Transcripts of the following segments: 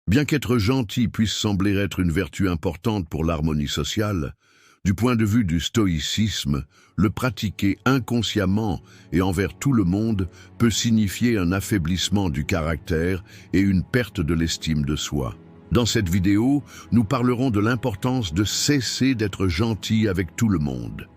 Bien qu'être gentil puisse sembler être une vertu importante pour l'harmonie sociale, du point de vue du stoïcisme, le pratiquer inconsciemment et envers tout le monde peut signifier un affaiblissement du caractère et une perte de l'estime de soi. Dans cette vidéo, nous parlerons de l'importance de cesser d'être gentil avec tout le monde.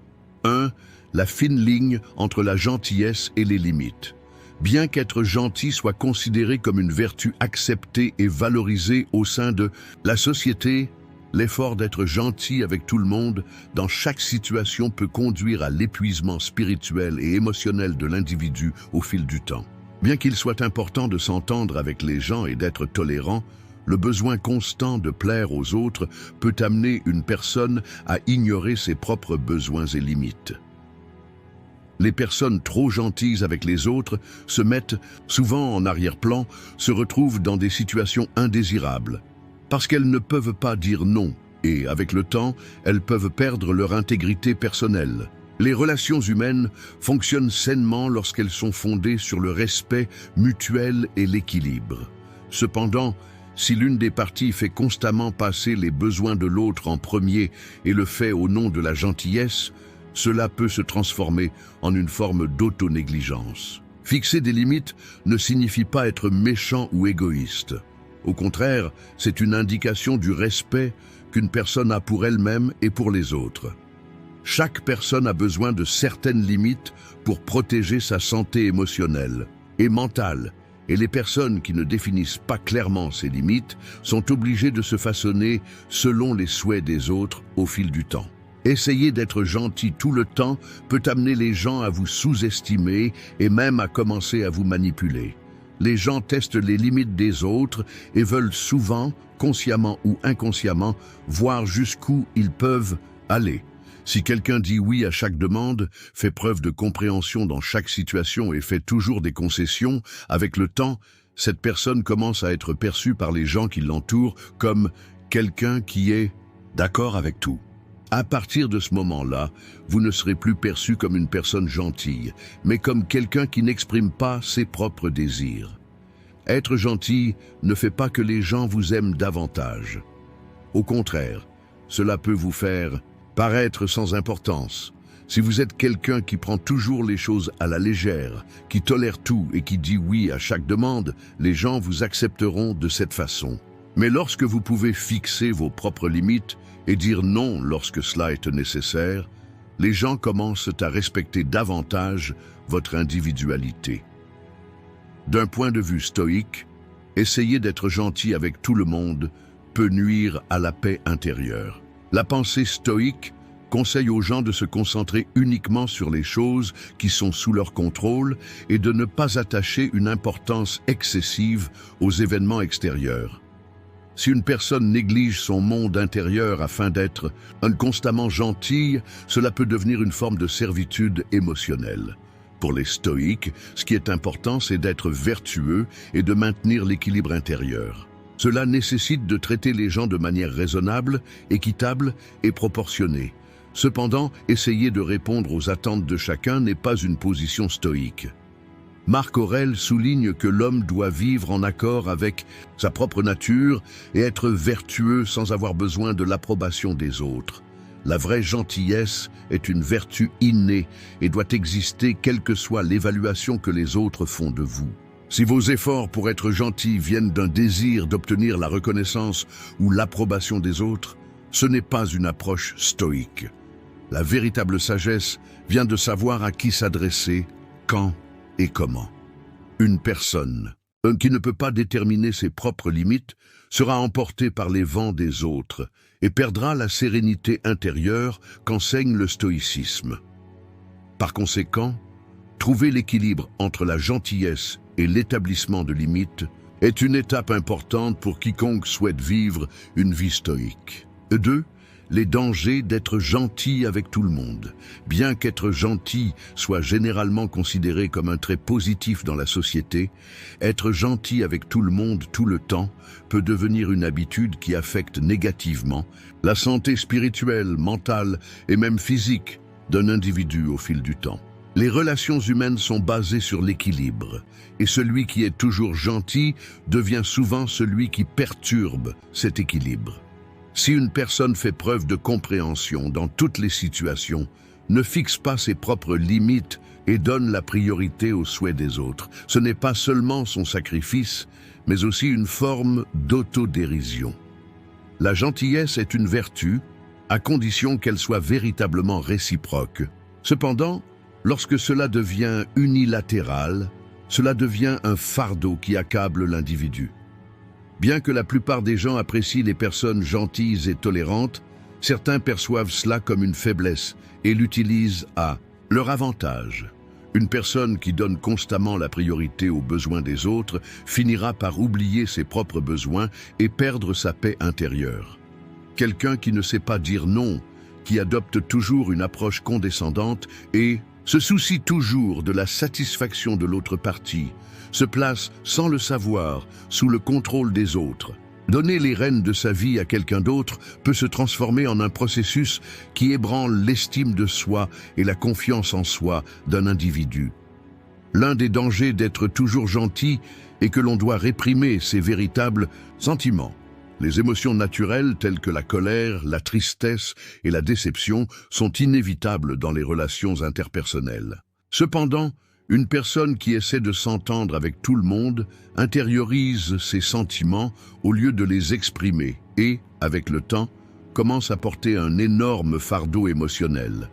1. La fine ligne entre la gentillesse et les limites. Bien qu'être gentil soit considéré comme une vertu acceptée et valorisée au sein de la société, l'effort d'être gentil avec tout le monde dans chaque situation peut conduire à l'épuisement spirituel et émotionnel de l'individu au fil du temps. Bien qu'il soit important de s'entendre avec les gens et d'être tolérant, le besoin constant de plaire aux autres peut amener une personne à ignorer ses propres besoins et limites. Les personnes trop gentilles avec les autres se mettent souvent en arrière-plan, se retrouvent dans des situations indésirables, parce qu'elles ne peuvent pas dire non, et avec le temps, elles peuvent perdre leur intégrité personnelle. Les relations humaines fonctionnent sainement lorsqu'elles sont fondées sur le respect mutuel et l'équilibre. Cependant, si l'une des parties fait constamment passer les besoins de l'autre en premier et le fait au nom de la gentillesse, cela peut se transformer en une forme d'autonégligence. Fixer des limites ne signifie pas être méchant ou égoïste. Au contraire, c'est une indication du respect qu'une personne a pour elle-même et pour les autres. Chaque personne a besoin de certaines limites pour protéger sa santé émotionnelle et mentale, et les personnes qui ne définissent pas clairement ces limites sont obligées de se façonner selon les souhaits des autres au fil du temps. Essayer d'être gentil tout le temps peut amener les gens à vous sous-estimer et même à commencer à vous manipuler. Les gens testent les limites des autres et veulent souvent, consciemment ou inconsciemment, voir jusqu'où ils peuvent aller. Si quelqu'un dit oui à chaque demande, fait preuve de compréhension dans chaque situation et fait toujours des concessions, avec le temps, cette personne commence à être perçue par les gens qui l'entourent comme quelqu'un qui est d'accord avec tout. À partir de ce moment-là, vous ne serez plus perçu comme une personne gentille, mais comme quelqu'un qui n'exprime pas ses propres désirs. Être gentil ne fait pas que les gens vous aiment davantage. Au contraire, cela peut vous faire paraître sans importance. Si vous êtes quelqu'un qui prend toujours les choses à la légère, qui tolère tout et qui dit oui à chaque demande, les gens vous accepteront de cette façon. Mais lorsque vous pouvez fixer vos propres limites et dire non lorsque cela est nécessaire, les gens commencent à respecter davantage votre individualité. D'un point de vue stoïque, essayer d'être gentil avec tout le monde peut nuire à la paix intérieure. La pensée stoïque conseille aux gens de se concentrer uniquement sur les choses qui sont sous leur contrôle et de ne pas attacher une importance excessive aux événements extérieurs. Si une personne néglige son monde intérieur afin d'être constamment gentille, cela peut devenir une forme de servitude émotionnelle. Pour les stoïques, ce qui est important, c'est d'être vertueux et de maintenir l'équilibre intérieur. Cela nécessite de traiter les gens de manière raisonnable, équitable et proportionnée. Cependant, essayer de répondre aux attentes de chacun n'est pas une position stoïque. Marc Aurèle souligne que l'homme doit vivre en accord avec sa propre nature et être vertueux sans avoir besoin de l'approbation des autres. La vraie gentillesse est une vertu innée et doit exister quelle que soit l'évaluation que les autres font de vous. Si vos efforts pour être gentil viennent d'un désir d'obtenir la reconnaissance ou l'approbation des autres, ce n'est pas une approche stoïque. La véritable sagesse vient de savoir à qui s'adresser, quand et comment. Une personne qui ne peut pas déterminer ses propres limites sera emportée par les vents des autres et perdra la sérénité intérieure qu'enseigne le stoïcisme. Par conséquent, trouver l'équilibre entre la gentillesse et l'établissement de limites est une étape importante pour quiconque souhaite vivre une vie stoïque. 2. Les dangers d'être gentil avec tout le monde. Bien qu'être gentil soit généralement considéré comme un trait positif dans la société, être gentil avec tout le monde tout le temps peut devenir une habitude qui affecte négativement la santé spirituelle, mentale et même physique d'un individu au fil du temps. Les relations humaines sont basées sur l'équilibre, et celui qui est toujours gentil devient souvent celui qui perturbe cet équilibre. Si une personne fait preuve de compréhension dans toutes les situations, ne fixe pas ses propres limites et donne la priorité aux souhaits des autres, ce n'est pas seulement son sacrifice, mais aussi une forme d'autodérision. La gentillesse est une vertu, à condition qu'elle soit véritablement réciproque. Cependant, lorsque cela devient unilatéral, cela devient un fardeau qui accable l'individu. Bien que la plupart des gens apprécient les personnes gentilles et tolérantes, certains perçoivent cela comme une faiblesse et l'utilisent à leur avantage. Une personne qui donne constamment la priorité aux besoins des autres finira par oublier ses propres besoins et perdre sa paix intérieure. Quelqu'un qui ne sait pas dire non, qui adopte toujours une approche condescendante et se soucie toujours de la satisfaction de l'autre partie, se place sans le savoir sous le contrôle des autres. Donner les rênes de sa vie à quelqu'un d'autre peut se transformer en un processus qui ébranle l'estime de soi et la confiance en soi d'un individu. L'un des dangers d'être toujours gentil est que l'on doit réprimer ses véritables sentiments. Les émotions naturelles telles que la colère, la tristesse et la déception sont inévitables dans les relations interpersonnelles. Cependant, une personne qui essaie de s'entendre avec tout le monde intériorise ses sentiments au lieu de les exprimer et, avec le temps, commence à porter un énorme fardeau émotionnel.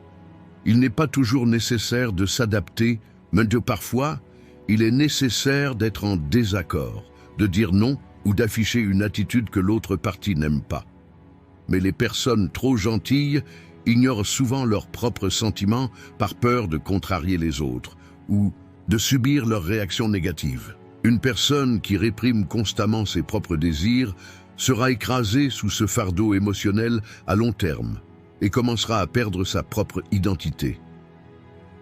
Il n'est pas toujours nécessaire de s'adapter, mais parfois, il est nécessaire d'être en désaccord, de dire non ou d'afficher une attitude que l'autre partie n'aime pas. Mais les personnes trop gentilles ignorent souvent leurs propres sentiments par peur de contrarier les autres ou de subir leurs réactions négatives. Une personne qui réprime constamment ses propres désirs sera écrasée sous ce fardeau émotionnel à long terme et commencera à perdre sa propre identité.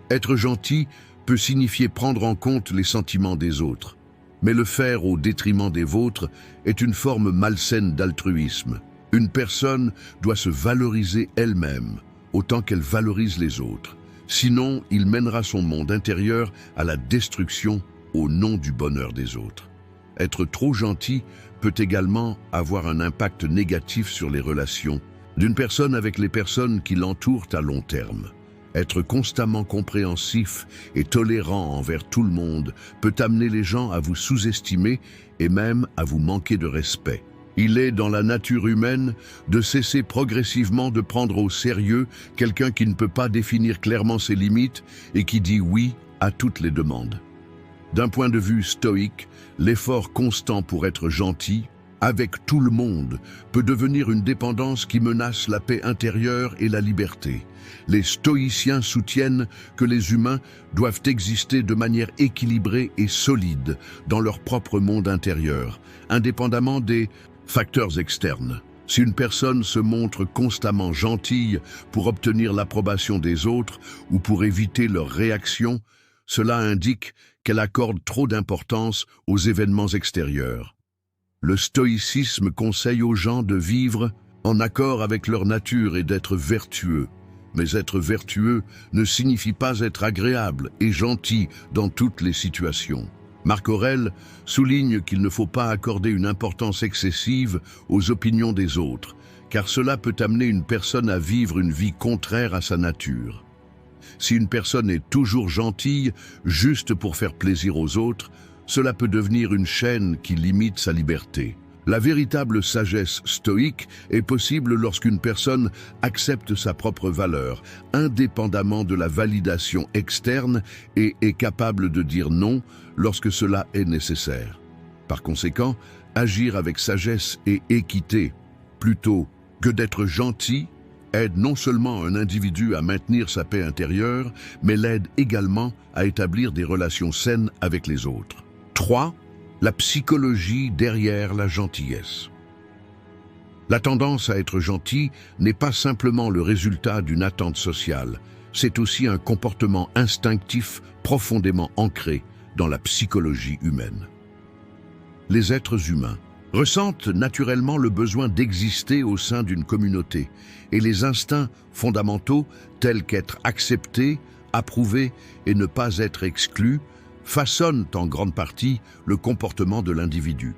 Être gentil peut signifier prendre en compte les sentiments des autres, mais le faire au détriment des vôtres est une forme malsaine d'altruisme. Une personne doit se valoriser elle-même autant qu'elle valorise les autres. Sinon, il mènera son monde intérieur à la destruction au nom du bonheur des autres. Être trop gentil peut également avoir un impact négatif sur les relations d'une personne avec les personnes qui l'entourent à long terme. Être constamment compréhensif et tolérant envers tout le monde peut amener les gens à vous sous-estimer et même à vous manquer de respect. Il est dans la nature humaine de cesser progressivement de prendre au sérieux quelqu'un qui ne peut pas définir clairement ses limites et qui dit oui à toutes les demandes. D'un point de vue stoïque, l'effort constant pour être gentil avec tout le monde peut devenir une dépendance qui menace la paix intérieure et la liberté. Les stoïciens soutiennent que les humains doivent exister de manière équilibrée et solide dans leur propre monde intérieur, indépendamment des facteurs externes. Si une personne se montre constamment gentille pour obtenir l'approbation des autres ou pour éviter leurs réactions, cela indique qu'elle accorde trop d'importance aux événements extérieurs. Le stoïcisme conseille aux gens de vivre en accord avec leur nature et d'être vertueux. Mais être vertueux ne signifie pas être agréable et gentil dans toutes les situations. Marc Aurèle souligne qu'il ne faut pas accorder une importance excessive aux opinions des autres, car cela peut amener une personne à vivre une vie contraire à sa nature. Si une personne est toujours gentille, juste pour faire plaisir aux autres, cela peut devenir une chaîne qui limite sa liberté. La véritable sagesse stoïque est possible lorsqu'une personne accepte sa propre valeur, indépendamment de la validation externe et est capable de dire non lorsque cela est nécessaire. Par conséquent, agir avec sagesse et équité, plutôt que d'être gentil, aide non seulement un individu à maintenir sa paix intérieure, mais l'aide également à établir des relations saines avec les autres. 3. La psychologie derrière la gentillesse. La tendance à être gentil n'est pas simplement le résultat d'une attente sociale, c'est aussi un comportement instinctif profondément ancré dans la psychologie humaine. Les êtres humains ressentent naturellement le besoin d'exister au sein d'une communauté et les instincts fondamentaux tels qu'être accepté, approuvé et ne pas être exclu façonnent en grande partie le comportement de l'individu.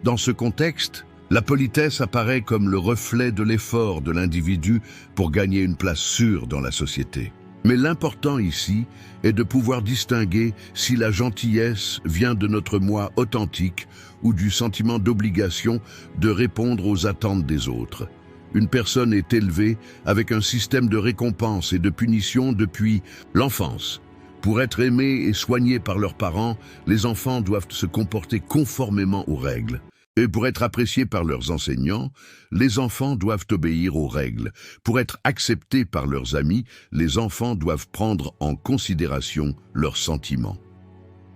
Dans ce contexte, la politesse apparaît comme le reflet de l'effort de l'individu pour gagner une place sûre dans la société. Mais l'important ici est de pouvoir distinguer si la gentillesse vient de notre moi authentique ou du sentiment d'obligation de répondre aux attentes des autres. Une personne est élevée avec un système de récompense et de punition depuis l'enfance. Pour être aimés et soignés par leurs parents, les enfants doivent se comporter conformément aux règles. Et pour être appréciés par leurs enseignants, les enfants doivent obéir aux règles. Pour être acceptés par leurs amis, les enfants doivent prendre en considération leurs sentiments.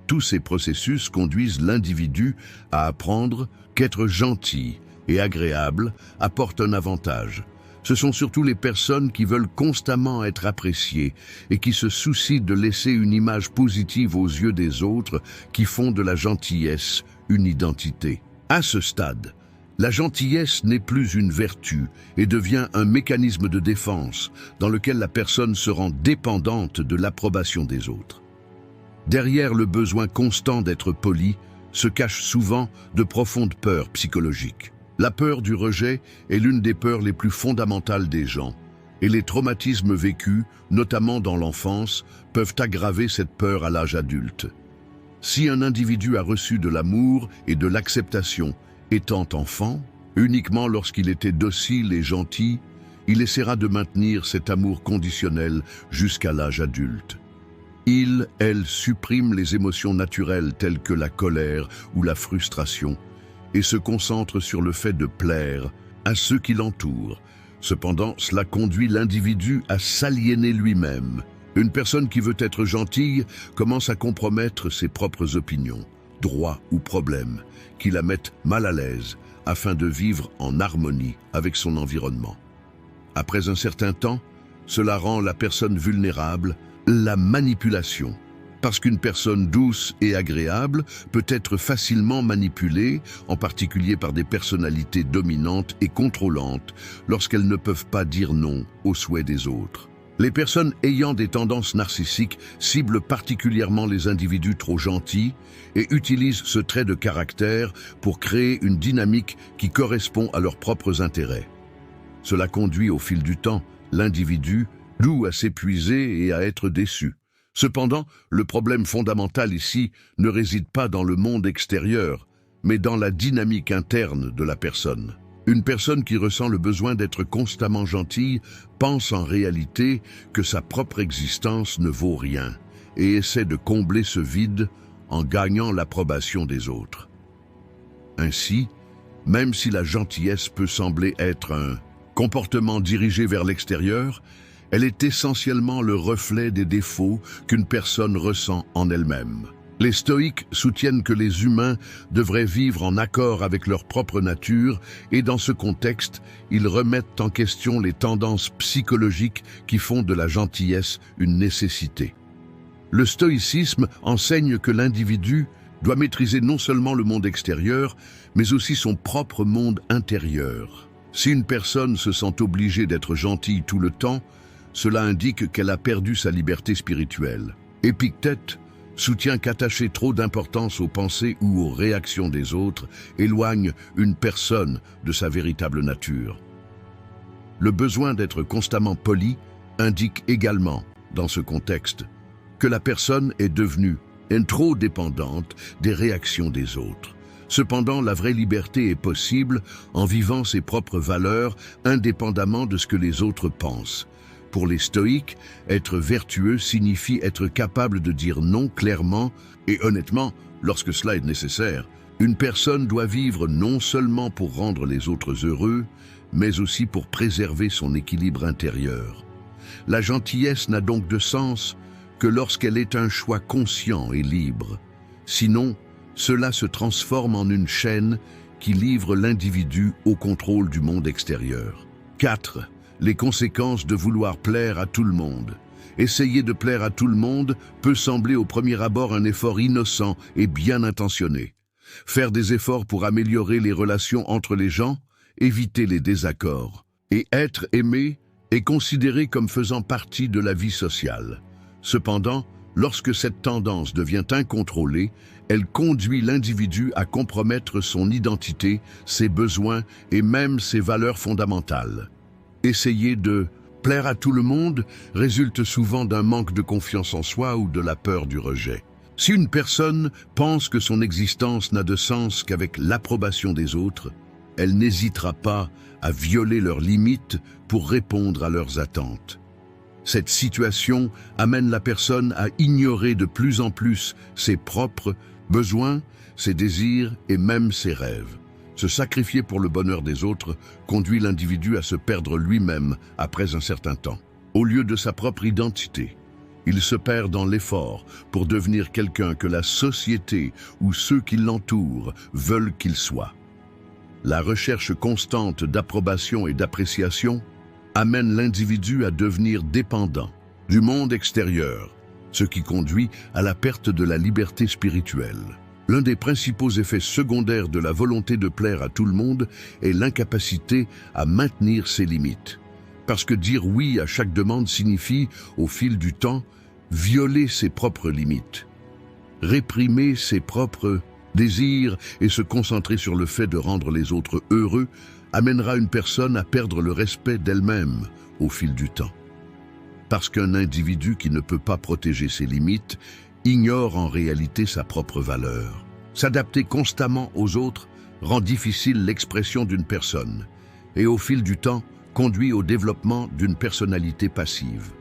Tous ces processus conduisent l'individu à apprendre qu'être gentil et agréable apporte un avantage. Ce sont surtout les personnes qui veulent constamment être appréciées et qui se soucient de laisser une image positive aux yeux des autres qui font de la gentillesse une identité. À ce stade, la gentillesse n'est plus une vertu et devient un mécanisme de défense dans lequel la personne se rend dépendante de l'approbation des autres. Derrière le besoin constant d'être poli se cachent souvent de profondes peurs psychologiques. La peur du rejet est l'une des peurs les plus fondamentales des gens, et les traumatismes vécus, notamment dans l'enfance, peuvent aggraver cette peur à l'âge adulte. Si un individu a reçu de l'amour et de l'acceptation étant enfant, uniquement lorsqu'il était docile et gentil, il essaiera de maintenir cet amour conditionnel jusqu'à l'âge adulte. Elle supprime les émotions naturelles telles que la colère ou la frustration et se concentre sur le fait de plaire à ceux qui l'entourent. Cependant, cela conduit l'individu à s'aliéner lui-même. Une personne qui veut être gentille commence à compromettre ses propres opinions, droits ou problèmes, qui la mettent mal à l'aise afin de vivre en harmonie avec son environnement. Après un certain temps, cela rend la personne vulnérable, la manipulation. Parce qu'une personne douce et agréable peut être facilement manipulée, en particulier par des personnalités dominantes et contrôlantes, lorsqu'elles ne peuvent pas dire non aux souhaits des autres. Les personnes ayant des tendances narcissiques ciblent particulièrement les individus trop gentils et utilisent ce trait de caractère pour créer une dynamique qui correspond à leurs propres intérêts. Cela conduit au fil du temps l'individu à s'épuiser et à être déçu. Cependant, le problème fondamental ici ne réside pas dans le monde extérieur, mais dans la dynamique interne de la personne. Une personne qui ressent le besoin d'être constamment gentille pense en réalité que sa propre existence ne vaut rien et essaie de combler ce vide en gagnant l'approbation des autres. Ainsi, même si la gentillesse peut sembler être un comportement dirigé vers l'extérieur, elle est essentiellement le reflet des défauts qu'une personne ressent en elle-même. Les stoïques soutiennent que les humains devraient vivre en accord avec leur propre nature et dans ce contexte, ils remettent en question les tendances psychologiques qui font de la gentillesse une nécessité. Le stoïcisme enseigne que l'individu doit maîtriser non seulement le monde extérieur, mais aussi son propre monde intérieur. Si une personne se sent obligée d'être gentille tout le temps, cela indique qu'elle a perdu sa liberté spirituelle. Épictète soutient qu'attacher trop d'importance aux pensées ou aux réactions des autres éloigne une personne de sa véritable nature. Le besoin d'être constamment poli indique également, dans ce contexte, que la personne est devenue trop dépendante des réactions des autres. Cependant, la vraie liberté est possible en vivant ses propres valeurs indépendamment de ce que les autres pensent. Pour les stoïques, être vertueux signifie être capable de dire non clairement et honnêtement lorsque cela est nécessaire. Une personne doit vivre non seulement pour rendre les autres heureux, mais aussi pour préserver son équilibre intérieur. La gentillesse n'a donc de sens que lorsqu'elle est un choix conscient et libre. Sinon, cela se transforme en une chaîne qui livre l'individu au contrôle du monde extérieur. 4. Les conséquences de vouloir plaire à tout le monde. Essayer de plaire à tout le monde peut sembler au premier abord un effort innocent et bien intentionné. Faire des efforts pour améliorer les relations entre les gens, éviter les désaccords. Et être aimé est considéré comme faisant partie de la vie sociale. Cependant, lorsque cette tendance devient incontrôlée, elle conduit l'individu à compromettre son identité, ses besoins et même ses valeurs fondamentales. Essayer de plaire à tout le monde résulte souvent d'un manque de confiance en soi ou de la peur du rejet. Si une personne pense que son existence n'a de sens qu'avec l'approbation des autres, elle n'hésitera pas à violer leurs limites pour répondre à leurs attentes. Cette situation amène la personne à ignorer de plus en plus ses propres besoins, ses désirs et même ses rêves. Se sacrifier pour le bonheur des autres conduit l'individu à se perdre lui-même après un certain temps. Au lieu de sa propre identité, il se perd dans l'effort pour devenir quelqu'un que la société ou ceux qui l'entourent veulent qu'il soit. La recherche constante d'approbation et d'appréciation amène l'individu à devenir dépendant du monde extérieur, ce qui conduit à la perte de la liberté spirituelle. L'un des principaux effets secondaires de la volonté de plaire à tout le monde est l'incapacité à maintenir ses limites. Parce que dire oui à chaque demande signifie, au fil du temps, violer ses propres limites, réprimer ses propres désirs et se concentrer sur le fait de rendre les autres heureux amènera une personne à perdre le respect d'elle-même au fil du temps. Parce qu'un individu qui ne peut pas protéger ses limites ignore en réalité sa propre valeur. S'adapter constamment aux autres rend difficile l'expression d'une personne et au fil du temps conduit au développement d'une personnalité passive.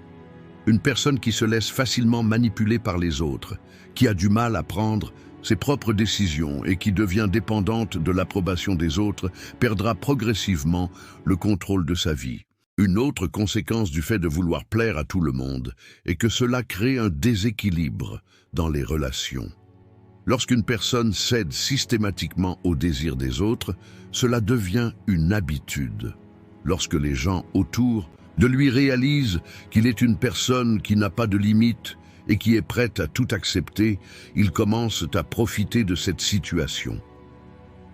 Une personne qui se laisse facilement manipuler par les autres, qui a du mal à prendre ses propres décisions et qui devient dépendante de l'approbation des autres, perdra progressivement le contrôle de sa vie. Une autre conséquence du fait de vouloir plaire à tout le monde est que cela crée un déséquilibre dans les relations. Lorsqu'une personne cède systématiquement aux désirs des autres, cela devient une habitude. Lorsque les gens autour de lui réalisent qu'il est une personne qui n'a pas de limites et qui est prête à tout accepter, ils commencent à profiter de cette situation.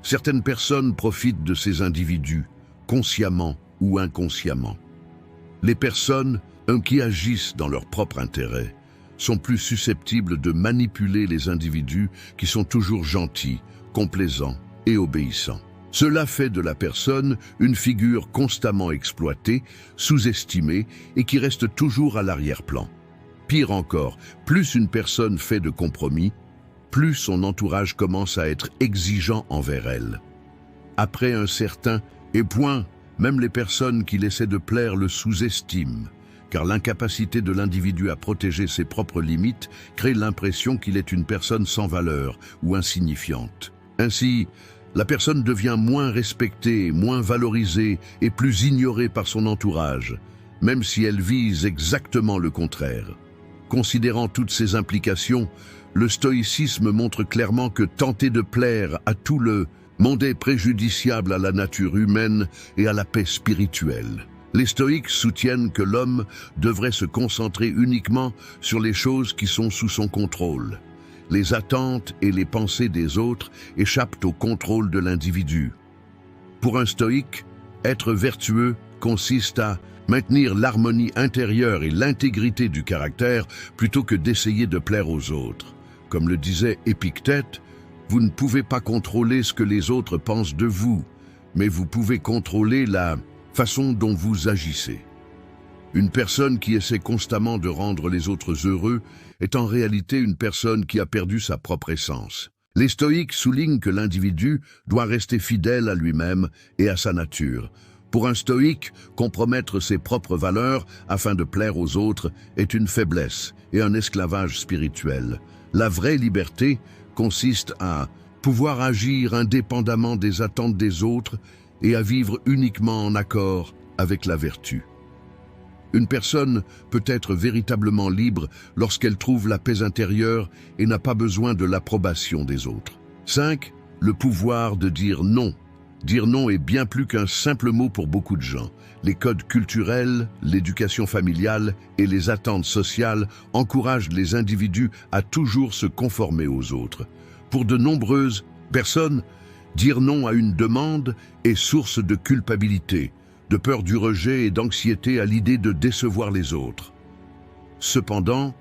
Certaines personnes profitent de ces individus, consciemment ou inconsciemment. Les personnes qui agissent dans leur propre intérêt sont plus susceptibles de manipuler les individus qui sont toujours gentils, complaisants et obéissants. Cela fait de la personne une figure constamment exploitée, sous-estimée et qui reste toujours à l'arrière-plan. Pire encore, plus une personne fait de compromis, plus son entourage commence à être exigeant envers elle. Après un certain point, même les personnes qui essaient de plaire le sous-estiment, car l'incapacité de l'individu à protéger ses propres limites crée l'impression qu'il est une personne sans valeur ou insignifiante. Ainsi, la personne devient moins respectée, moins valorisée et plus ignorée par son entourage, même si elle vise exactement le contraire. Considérant toutes ces implications, le stoïcisme montre clairement que tenter de plaire à tout le monde est préjudiciable à la nature humaine et à la paix spirituelle. Les stoïques soutiennent que l'homme devrait se concentrer uniquement sur les choses qui sont sous son contrôle. Les attentes et les pensées des autres échappent au contrôle de l'individu. Pour un stoïque, être vertueux consiste à maintenir l'harmonie intérieure et l'intégrité du caractère plutôt que d'essayer de plaire aux autres. Comme le disait Épictète, vous ne pouvez pas contrôler ce que les autres pensent de vous, mais vous pouvez contrôler la façon dont vous agissez. Une personne qui essaie constamment de rendre les autres heureux est en réalité une personne qui a perdu sa propre essence. Les stoïques soulignent que l'individu doit rester fidèle à lui-même et à sa nature. Pour un stoïque, compromettre ses propres valeurs afin de plaire aux autres est une faiblesse et un esclavage spirituel. La vraie liberté consiste à pouvoir agir indépendamment des attentes des autres et à vivre uniquement en accord avec la vertu. Une personne peut être véritablement libre lorsqu'elle trouve la paix intérieure et n'a pas besoin de l'approbation des autres. 5. Le pouvoir de dire non. Dire non est bien plus qu'un simple mot pour beaucoup de gens. Les codes culturels, l'éducation familiale et les attentes sociales encouragent les individus à toujours se conformer aux autres. Pour de nombreuses personnes, dire non à une demande est source de culpabilité, de peur du rejet et d'anxiété à l'idée de décevoir les autres. Cependant,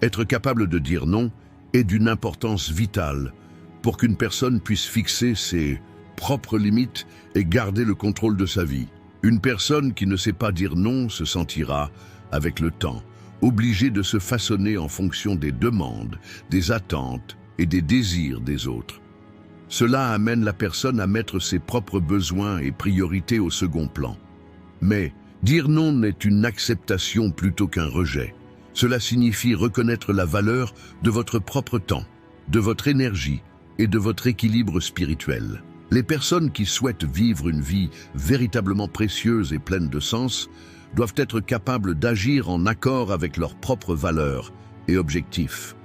Être capable de dire non est d'une importance vitale pour qu'une personne puisse fixer ses propres limites et garder le contrôle de sa vie. Une personne qui ne sait pas dire non se sentira, avec le temps, obligée de se façonner en fonction des demandes, des attentes et des désirs des autres. Cela amène la personne à mettre ses propres besoins et priorités au second plan. Mais dire non n'est une acceptation plutôt qu'un rejet. Cela signifie reconnaître la valeur de votre propre temps, de votre énergie et de votre équilibre spirituel. Les personnes qui souhaitent vivre une vie véritablement précieuse et pleine de sens doivent être capables d'agir en accord avec leurs propres valeurs et objectifs,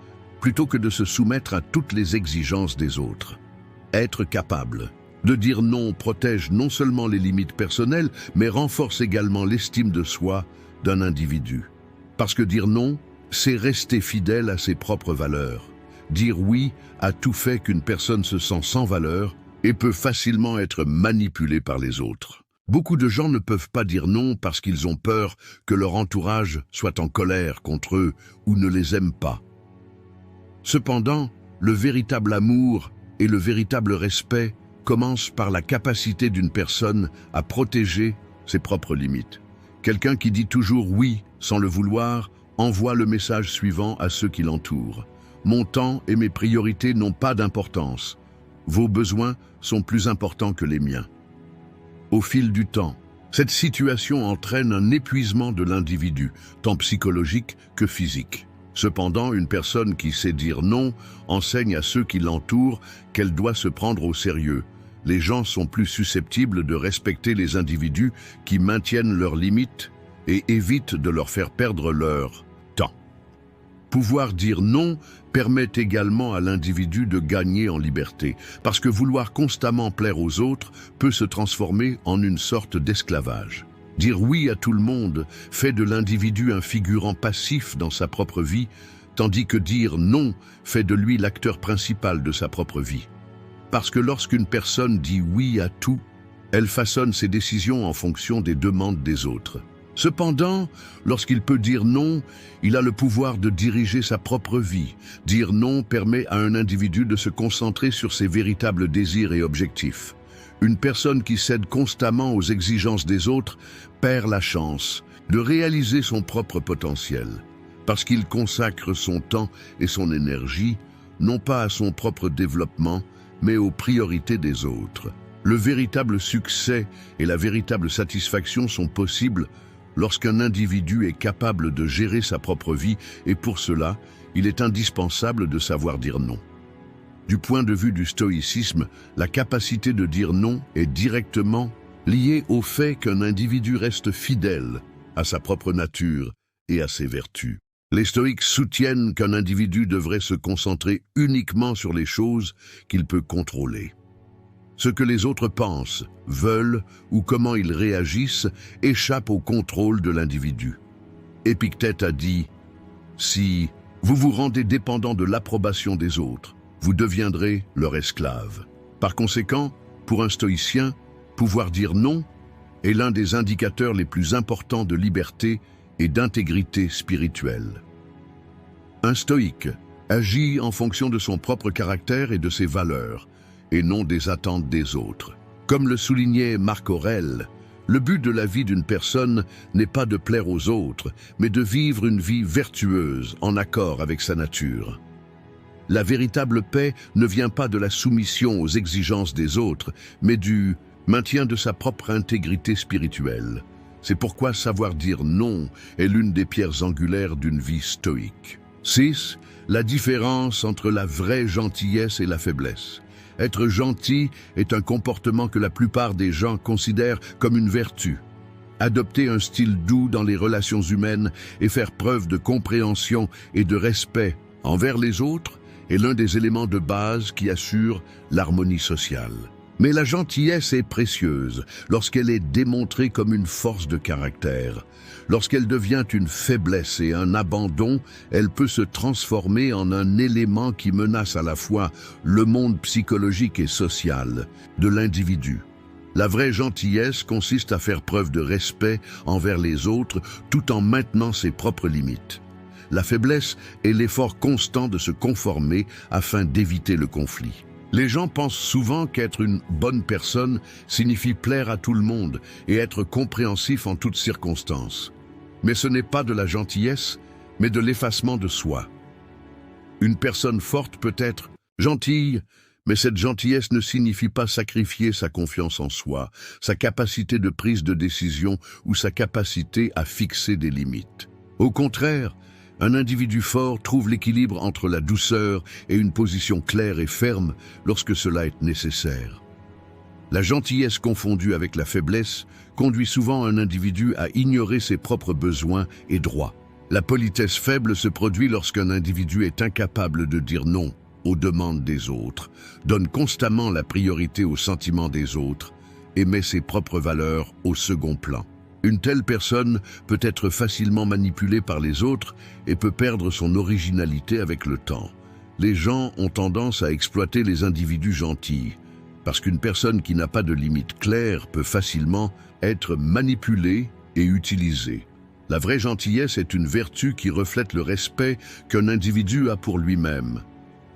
plutôt que de se soumettre à toutes les exigences des autres. Être capable de dire non protège non seulement les limites personnelles, mais renforce également l'estime de soi d'un individu. Parce que dire non, c'est rester fidèle à ses propres valeurs. Dire oui a tout fait qu'une personne se sent sans valeur et peut facilement être manipulée par les autres. Beaucoup de gens ne peuvent pas dire non parce qu'ils ont peur que leur entourage soit en colère contre eux ou ne les aime pas. Cependant, le véritable amour et le véritable respect commencent par la capacité d'une personne à protéger ses propres limites. Quelqu'un qui dit toujours oui sans le vouloir envoie le message suivant à ceux qui l'entourent. Mon temps et mes priorités n'ont pas d'importance. Vos besoins sont plus importants que les miens. Au fil du temps, cette situation entraîne un épuisement de l'individu, tant psychologique que physique. Cependant, une personne qui sait dire non enseigne à ceux qui l'entourent qu'elle doit se prendre au sérieux. Les gens sont plus susceptibles de respecter les individus qui maintiennent leurs limites et évitent de leur faire perdre leur temps. Pouvoir dire non permet également à l'individu de gagner en liberté, parce que vouloir constamment plaire aux autres peut se transformer en une sorte d'esclavage. Dire oui à tout le monde fait de l'individu un figurant passif dans sa propre vie, tandis que dire non fait de lui l'acteur principal de sa propre vie. Parce que lorsqu'une personne dit oui à tout, elle façonne ses décisions en fonction des demandes des autres. Cependant, lorsqu'il peut dire non, il a le pouvoir de diriger sa propre vie. Dire non permet à un individu de se concentrer sur ses véritables désirs et objectifs. Une personne qui cède constamment aux exigences des autres perd la chance de réaliser son propre potentiel, parce qu'il consacre son temps et son énergie, non pas à son propre développement, mais aux priorités des autres. Le véritable succès et la véritable satisfaction sont possibles lorsqu'un individu est capable de gérer sa propre vie, et pour cela, il est indispensable de savoir dire non. Du point de vue du stoïcisme, la capacité de dire non est directement liée au fait qu'un individu reste fidèle à sa propre nature et à ses vertus. Les stoïques soutiennent qu'un individu devrait se concentrer uniquement sur les choses qu'il peut contrôler. Ce que les autres pensent, veulent ou comment ils réagissent échappe au contrôle de l'individu. Épictète a dit « Si vous vous rendez dépendant de l'approbation des autres, vous deviendrez leur esclave. » Par conséquent, pour un stoïcien, pouvoir dire non est l'un des indicateurs les plus importants de liberté et d'intégrité spirituelle. Un stoïque agit en fonction de son propre caractère et de ses valeurs, et non des attentes des autres. Comme le soulignait Marc Aurèle, le but de la vie d'une personne n'est pas de plaire aux autres, mais de vivre une vie vertueuse en accord avec sa nature. La véritable paix ne vient pas de la soumission aux exigences des autres, mais du maintien de sa propre intégrité spirituelle. C'est pourquoi savoir dire non est l'une des pierres angulaires d'une vie stoïque. 6. La différence entre la vraie gentillesse et la faiblesse. Être gentil est un comportement que la plupart des gens considèrent comme une vertu. Adopter un style doux dans les relations humaines et faire preuve de compréhension et de respect envers les autres est l'un des éléments de base qui assure l'harmonie sociale. Mais la gentillesse est précieuse lorsqu'elle est démontrée comme une force de caractère. Lorsqu'elle devient une faiblesse et un abandon, elle peut se transformer en un élément qui menace à la fois le monde psychologique et social de l'individu. La vraie gentillesse consiste à faire preuve de respect envers les autres tout en maintenant ses propres limites. La faiblesse est l'effort constant de se conformer afin d'éviter le conflit. Les gens pensent souvent qu'être une bonne personne signifie plaire à tout le monde et être compréhensif en toutes circonstances. Mais ce n'est pas de la gentillesse, mais de l'effacement de soi. Une personne forte peut être gentille, mais cette gentillesse ne signifie pas sacrifier sa confiance en soi, sa capacité de prise de décision ou sa capacité à fixer des limites. Au contraire, un individu fort trouve l'équilibre entre la douceur et une position claire et ferme lorsque cela est nécessaire. La gentillesse confondue avec la faiblesse conduit souvent un individu à ignorer ses propres besoins et droits. La politesse faible se produit lorsqu'un individu est incapable de dire non aux demandes des autres, donne constamment la priorité aux sentiments des autres et met ses propres valeurs au second plan. Une telle personne peut être facilement manipulée par les autres et peut perdre son originalité avec le temps. Les gens ont tendance à exploiter les individus gentils, parce qu'une personne qui n'a pas de limites claires peut facilement être manipulée et utilisée. La vraie gentillesse est une vertu qui reflète le respect qu'un individu a pour lui-même.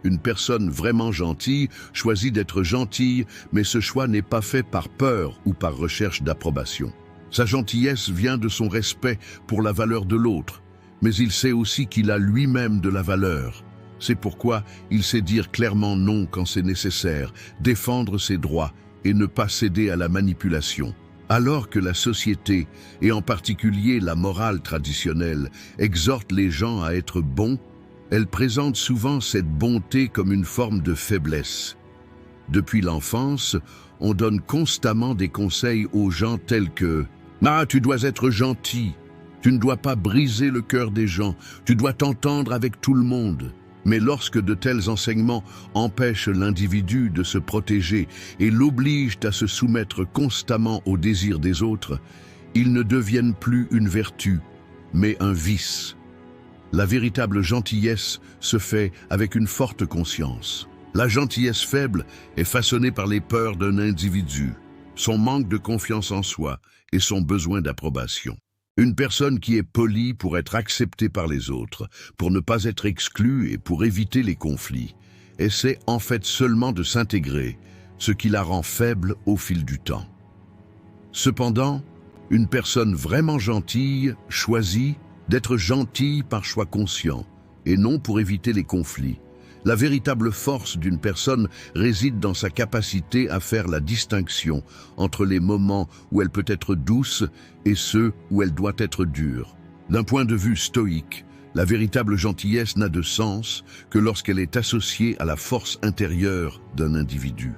Une personne vraiment gentille choisit d'être gentille, mais ce choix n'est pas fait par peur ou par recherche d'approbation. Sa gentillesse vient de son respect pour la valeur de l'autre, mais il sait aussi qu'il a lui-même de la valeur. C'est pourquoi il sait dire clairement non quand c'est nécessaire, défendre ses droits et ne pas céder à la manipulation. Alors que la société, et en particulier la morale traditionnelle, exhorte les gens à être bons, elle présente souvent cette bonté comme une forme de faiblesse. Depuis l'enfance, on donne constamment des conseils aux gens tels que « Ah, tu dois être gentil, tu ne dois pas briser le cœur des gens, tu dois t'entendre avec tout le monde ». Mais lorsque de tels enseignements empêchent l'individu de se protéger et l'obligent à se soumettre constamment aux désirs des autres, ils ne deviennent plus une vertu, mais un vice. La véritable gentillesse se fait avec une forte conscience. La gentillesse faible est façonnée par les peurs d'un individu, son manque de confiance en soi et son besoin d'approbation. Une personne qui est polie pour être acceptée par les autres, pour ne pas être exclue et pour éviter les conflits, essaie en fait seulement de s'intégrer, ce qui la rend faible au fil du temps. Cependant, une personne vraiment gentille choisit d'être gentille par choix conscient et non pour éviter les conflits. La véritable force d'une personne réside dans sa capacité à faire la distinction entre les moments où elle peut être douce et ceux où elle doit être dure. D'un point de vue stoïque, la véritable gentillesse n'a de sens que lorsqu'elle est associée à la force intérieure d'un individu.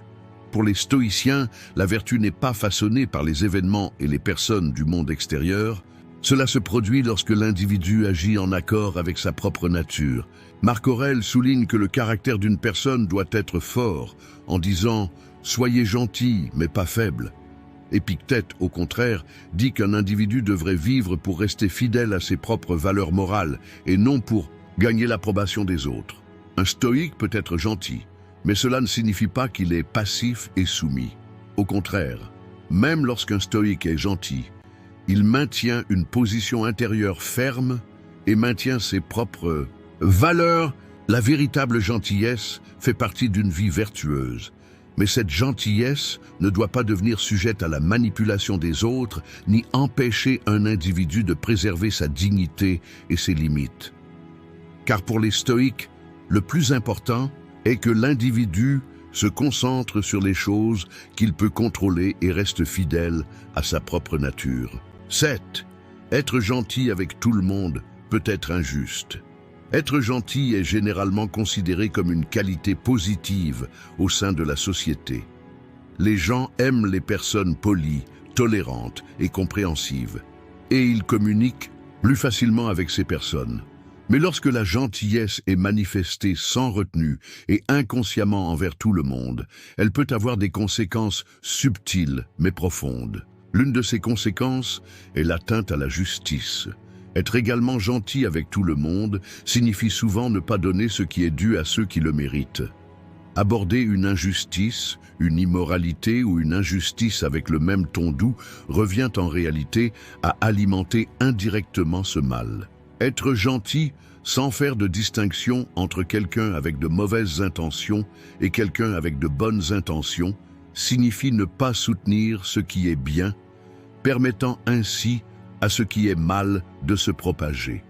Pour les stoïciens, la vertu n'est pas façonnée par les événements et les personnes du monde extérieur. Cela se produit lorsque l'individu agit en accord avec sa propre nature. Marc Aurèle souligne que le caractère d'une personne doit être fort, en disant « soyez gentil, mais pas faible ». Épictète, au contraire, dit qu'un individu devrait vivre pour rester fidèle à ses propres valeurs morales et non pour gagner l'approbation des autres. Un stoïque peut être gentil, mais cela ne signifie pas qu'il est passif et soumis. Au contraire, même lorsqu'un stoïque est gentil, il maintient une position intérieure ferme et maintient ses propres valeurs. La véritable gentillesse fait partie d'une vie vertueuse. Mais cette gentillesse ne doit pas devenir sujette à la manipulation des autres, ni empêcher un individu de préserver sa dignité et ses limites. Car pour les stoïques, le plus important est que l'individu se concentre sur les choses qu'il peut contrôler et reste fidèle à sa propre nature. 7. Être gentil avec tout le monde peut être injuste. Être gentil est généralement considéré comme une qualité positive au sein de la société. Les gens aiment les personnes polies, tolérantes et compréhensives, et ils communiquent plus facilement avec ces personnes. Mais lorsque la gentillesse est manifestée sans retenue et inconsciemment envers tout le monde, elle peut avoir des conséquences subtiles mais profondes. L'une de ces conséquences est l'atteinte à la justice. Être également gentil avec tout le monde signifie souvent ne pas donner ce qui est dû à ceux qui le méritent. Aborder une injustice, une immoralité ou une injustice avec le même ton doux revient en réalité à alimenter indirectement ce mal. Être gentil sans faire de distinction entre quelqu'un avec de mauvaises intentions et quelqu'un avec de bonnes intentions signifie ne pas soutenir ce qui est bien, permettant ainsi à ce qui est mal de se propager.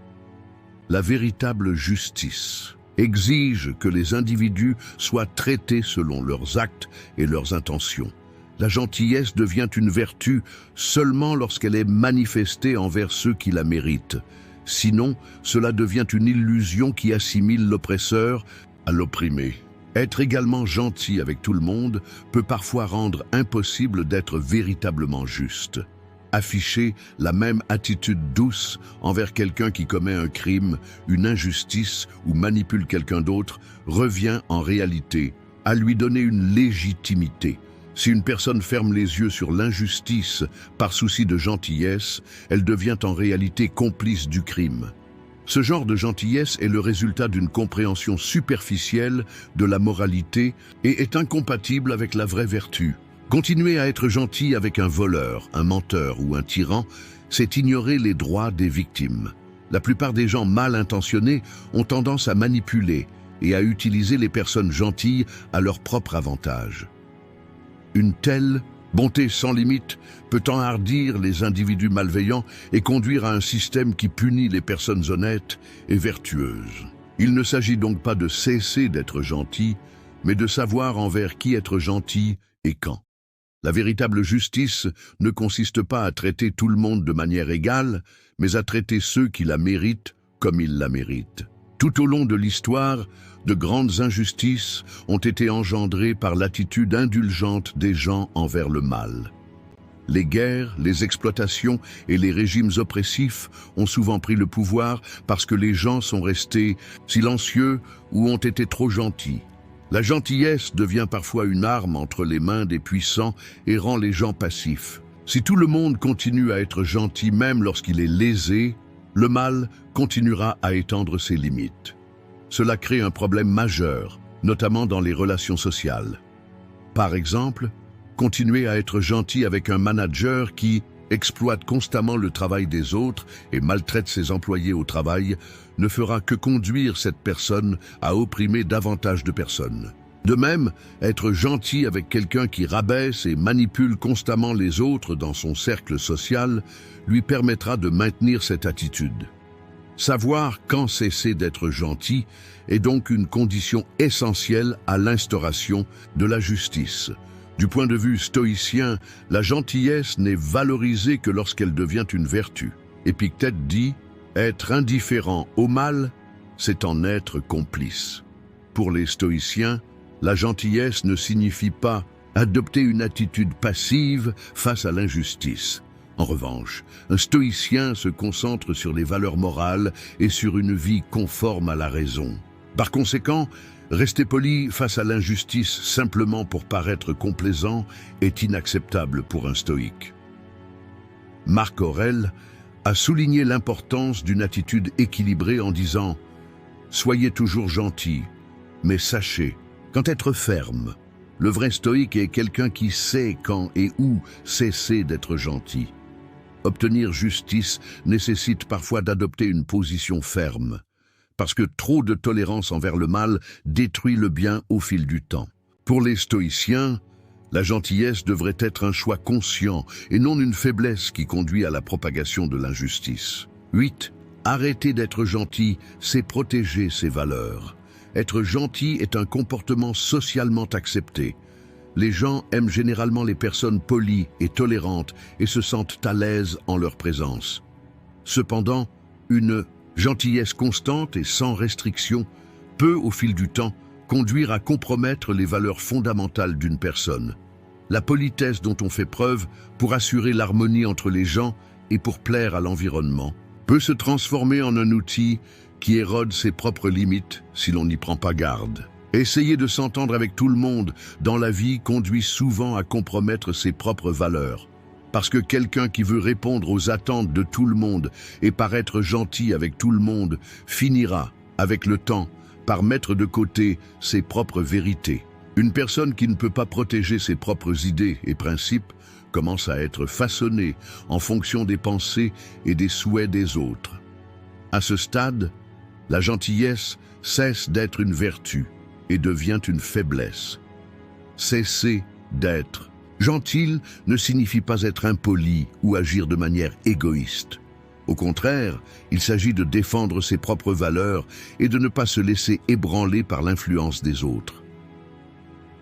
La véritable justice exige que les individus soient traités selon leurs actes et leurs intentions. La gentillesse devient une vertu seulement lorsqu'elle est manifestée envers ceux qui la méritent. Sinon, cela devient une illusion qui assimile l'oppresseur à l'opprimé. Être également gentil avec tout le monde peut parfois rendre impossible d'être véritablement juste. Afficher la même attitude douce envers quelqu'un qui commet un crime, une injustice ou manipule quelqu'un d'autre revient en réalité à lui donner une légitimité. Si une personne ferme les yeux sur l'injustice par souci de gentillesse, elle devient en réalité complice du crime. Ce genre de gentillesse est le résultat d'une compréhension superficielle de la moralité et est incompatible avec la vraie vertu. Continuer à être gentil avec un voleur, un menteur ou un tyran, c'est ignorer les droits des victimes. La plupart des gens mal intentionnés ont tendance à manipuler et à utiliser les personnes gentilles à leur propre avantage. Une telle bonté sans limite peut enhardir les individus malveillants et conduire à un système qui punit les personnes honnêtes et vertueuses. Il ne s'agit donc pas de cesser d'être gentil, mais de savoir envers qui être gentil et quand. La véritable justice ne consiste pas à traiter tout le monde de manière égale, mais à traiter ceux qui la méritent comme ils la méritent. Tout au long de l'histoire, de grandes injustices ont été engendrées par l'attitude indulgente des gens envers le mal. Les guerres, les exploitations et les régimes oppressifs ont souvent pris le pouvoir parce que les gens sont restés silencieux ou ont été trop gentils. La gentillesse devient parfois une arme entre les mains des puissants et rend les gens passifs. Si tout le monde continue à être gentil même lorsqu'il est lésé, le mal continuera à étendre ses limites. Cela crée un problème majeur, notamment dans les relations sociales. Par exemple, continuer à être gentil avec un manager qui exploite constamment le travail des autres et maltraite ses employés au travail ne fera que conduire cette personne à opprimer davantage de personnes. De même, être gentil avec quelqu'un qui rabaisse et manipule constamment les autres dans son cercle social lui permettra de maintenir cette attitude. Savoir quand cesser d'être gentil est donc une condition essentielle à l'instauration de la justice. Du point de vue stoïcien, la gentillesse n'est valorisée que lorsqu'elle devient une vertu. Épictète dit « Être indifférent au mal, c'est en être complice ». Pour les stoïciens, la gentillesse ne signifie pas adopter une attitude passive face à l'injustice. En revanche, un stoïcien se concentre sur les valeurs morales et sur une vie conforme à la raison. Par conséquent, rester poli face à l'injustice simplement pour paraître complaisant est inacceptable pour un stoïque. Marc Aurèle a souligné l'importance d'une attitude équilibrée en disant « Soyez toujours gentils, mais sachez quand être ferme. Le vrai stoïque est quelqu'un qui sait quand et où cesser d'être gentil. Obtenir justice nécessite parfois d'adopter une position ferme, parce que trop de tolérance envers le mal détruit le bien au fil du temps. Pour les stoïciens, la gentillesse devrait être un choix conscient et non une faiblesse qui conduit à la propagation de l'injustice. 8. Arrêter d'être gentil, c'est protéger ses valeurs. Être gentil est un comportement socialement accepté. Les gens aiment généralement les personnes polies et tolérantes et se sentent à l'aise en leur présence. Cependant, une gentillesse constante et sans restriction peut, au fil du temps, conduire à compromettre les valeurs fondamentales d'une personne. La politesse dont on fait preuve pour assurer l'harmonie entre les gens et pour plaire à l'environnement peut se transformer en un outil qui érode ses propres limites si l'on n'y prend pas garde. Essayer de s'entendre avec tout le monde dans la vie conduit souvent à compromettre ses propres valeurs. Parce que quelqu'un qui veut répondre aux attentes de tout le monde et paraître gentil avec tout le monde finira, avec le temps, par mettre de côté ses propres vérités. Une personne qui ne peut pas protéger ses propres idées et principes commence à être façonnée en fonction des pensées et des souhaits des autres. À ce stade, la gentillesse cesse d'être une vertu et devient une faiblesse. Cesser d'être gentil ne signifie pas être impoli ou agir de manière égoïste. Au contraire, il s'agit de défendre ses propres valeurs et de ne pas se laisser ébranler par l'influence des autres.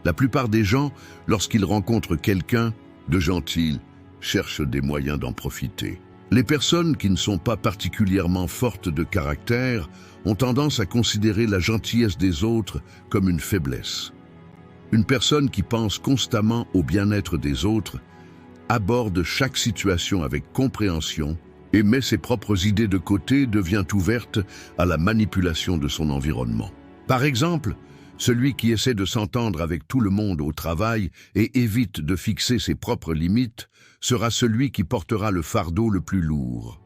La plupart des gens, lorsqu'ils rencontrent quelqu'un de gentil, cherchent des moyens d'en profiter. Les personnes qui ne sont pas particulièrement fortes de caractère ont tendance à considérer la gentillesse des autres comme une faiblesse. Une personne qui pense constamment au bien-être des autres aborde chaque situation avec compréhension et met ses propres idées de côté, devient ouverte à la manipulation de son environnement. Par exemple, celui qui essaie de s'entendre avec tout le monde au travail et évite de fixer ses propres limites sera celui qui portera le fardeau le plus lourd.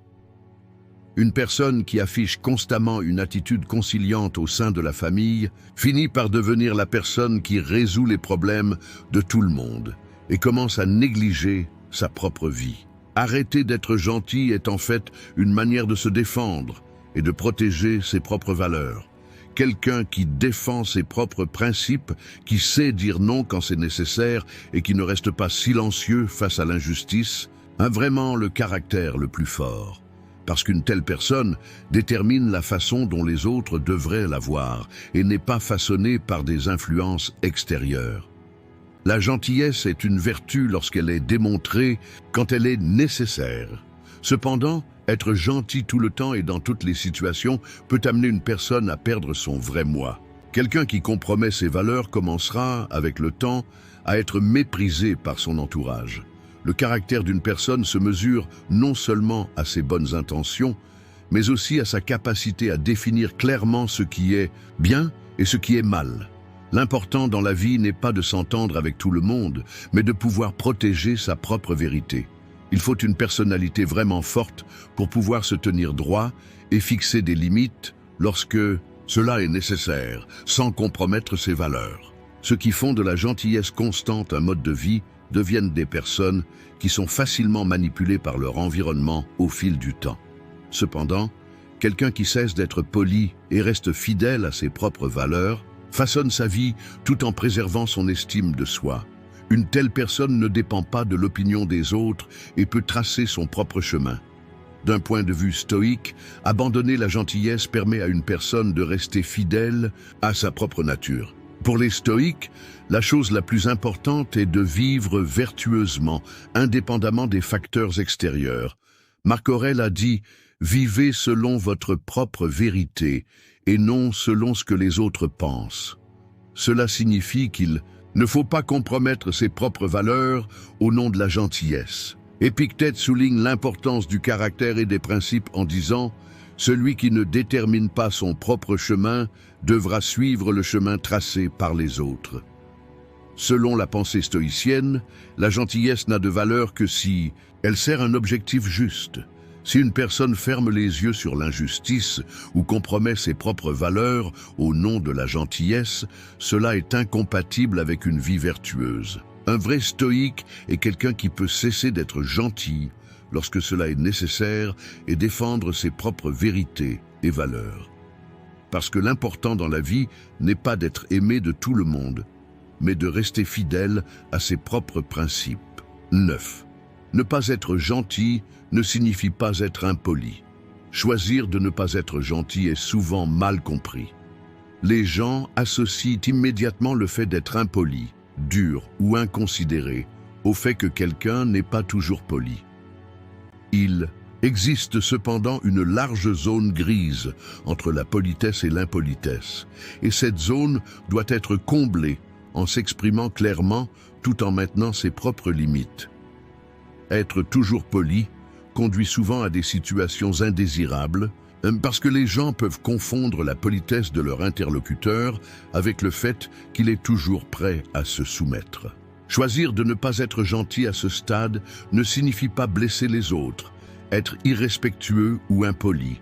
Une personne qui affiche constamment une attitude conciliante au sein de la famille finit par devenir la personne qui résout les problèmes de tout le monde et commence à négliger sa propre vie. Arrêter d'être gentil est en fait une manière de se défendre et de protéger ses propres valeurs. Quelqu'un qui défend ses propres principes, qui sait dire non quand c'est nécessaire et qui ne reste pas silencieux face à l'injustice, a vraiment le caractère le plus fort. Parce qu'une telle personne détermine la façon dont les autres devraient la voir et n'est pas façonnée par des influences extérieures. La gentillesse est une vertu lorsqu'elle est démontrée quand elle est nécessaire. Cependant, être gentil tout le temps et dans toutes les situations peut amener une personne à perdre son vrai moi. Quelqu'un qui compromet ses valeurs commencera, avec le temps, à être méprisé par son entourage. Le caractère d'une personne se mesure non seulement à ses bonnes intentions, mais aussi à sa capacité à définir clairement ce qui est bien et ce qui est mal. L'important dans la vie n'est pas de s'entendre avec tout le monde, mais de pouvoir protéger sa propre vérité. Il faut une personnalité vraiment forte pour pouvoir se tenir droit et fixer des limites lorsque cela est nécessaire, sans compromettre ses valeurs. Ceux qui font de la gentillesse constante un mode de vie deviennent des personnes qui sont facilement manipulées par leur environnement au fil du temps. Cependant, quelqu'un qui cesse d'être poli et reste fidèle à ses propres valeurs façonne sa vie tout en préservant son estime de soi. Une telle personne ne dépend pas de l'opinion des autres et peut tracer son propre chemin. D'un point de vue stoïque, abandonner la gentillesse permet à une personne de rester fidèle à sa propre nature. Pour les stoïques, la chose la plus importante est de vivre vertueusement, indépendamment des facteurs extérieurs. Marc Aurèle a dit « Vivez selon votre propre vérité et non selon ce que les autres pensent ». Cela signifie qu'il ne faut pas compromettre ses propres valeurs au nom de la gentillesse. Épictète souligne l'importance du caractère et des principes en disant « Celui qui ne détermine pas son propre chemin devra suivre le chemin tracé par les autres ». Selon la pensée stoïcienne, la gentillesse n'a de valeur que si elle sert un objectif juste. Si une personne ferme les yeux sur l'injustice ou compromet ses propres valeurs au nom de la gentillesse, cela est incompatible avec une vie vertueuse. Un vrai stoïque est quelqu'un qui peut cesser d'être gentil lorsque cela est nécessaire et défendre ses propres vérités et valeurs. Parce que l'important dans la vie n'est pas d'être aimé de tout le monde, mais de rester fidèle à ses propres principes. 9. Ne pas être gentil ne signifie pas être impoli. Choisir de ne pas être gentil est souvent mal compris. Les gens associent immédiatement le fait d'être impoli, dur ou inconsidéré au fait que quelqu'un n'est pas toujours poli. Il existe cependant une large zone grise entre la politesse et l'impolitesse, et cette zone doit être comblée en s'exprimant clairement tout en maintenant ses propres limites. Être toujours poli conduit souvent à des situations indésirables parce que les gens peuvent confondre la politesse de leur interlocuteur avec le fait qu'il est toujours prêt à se soumettre. Choisir de ne pas être gentil à ce stade ne signifie pas blesser les autres, être irrespectueux ou impoli.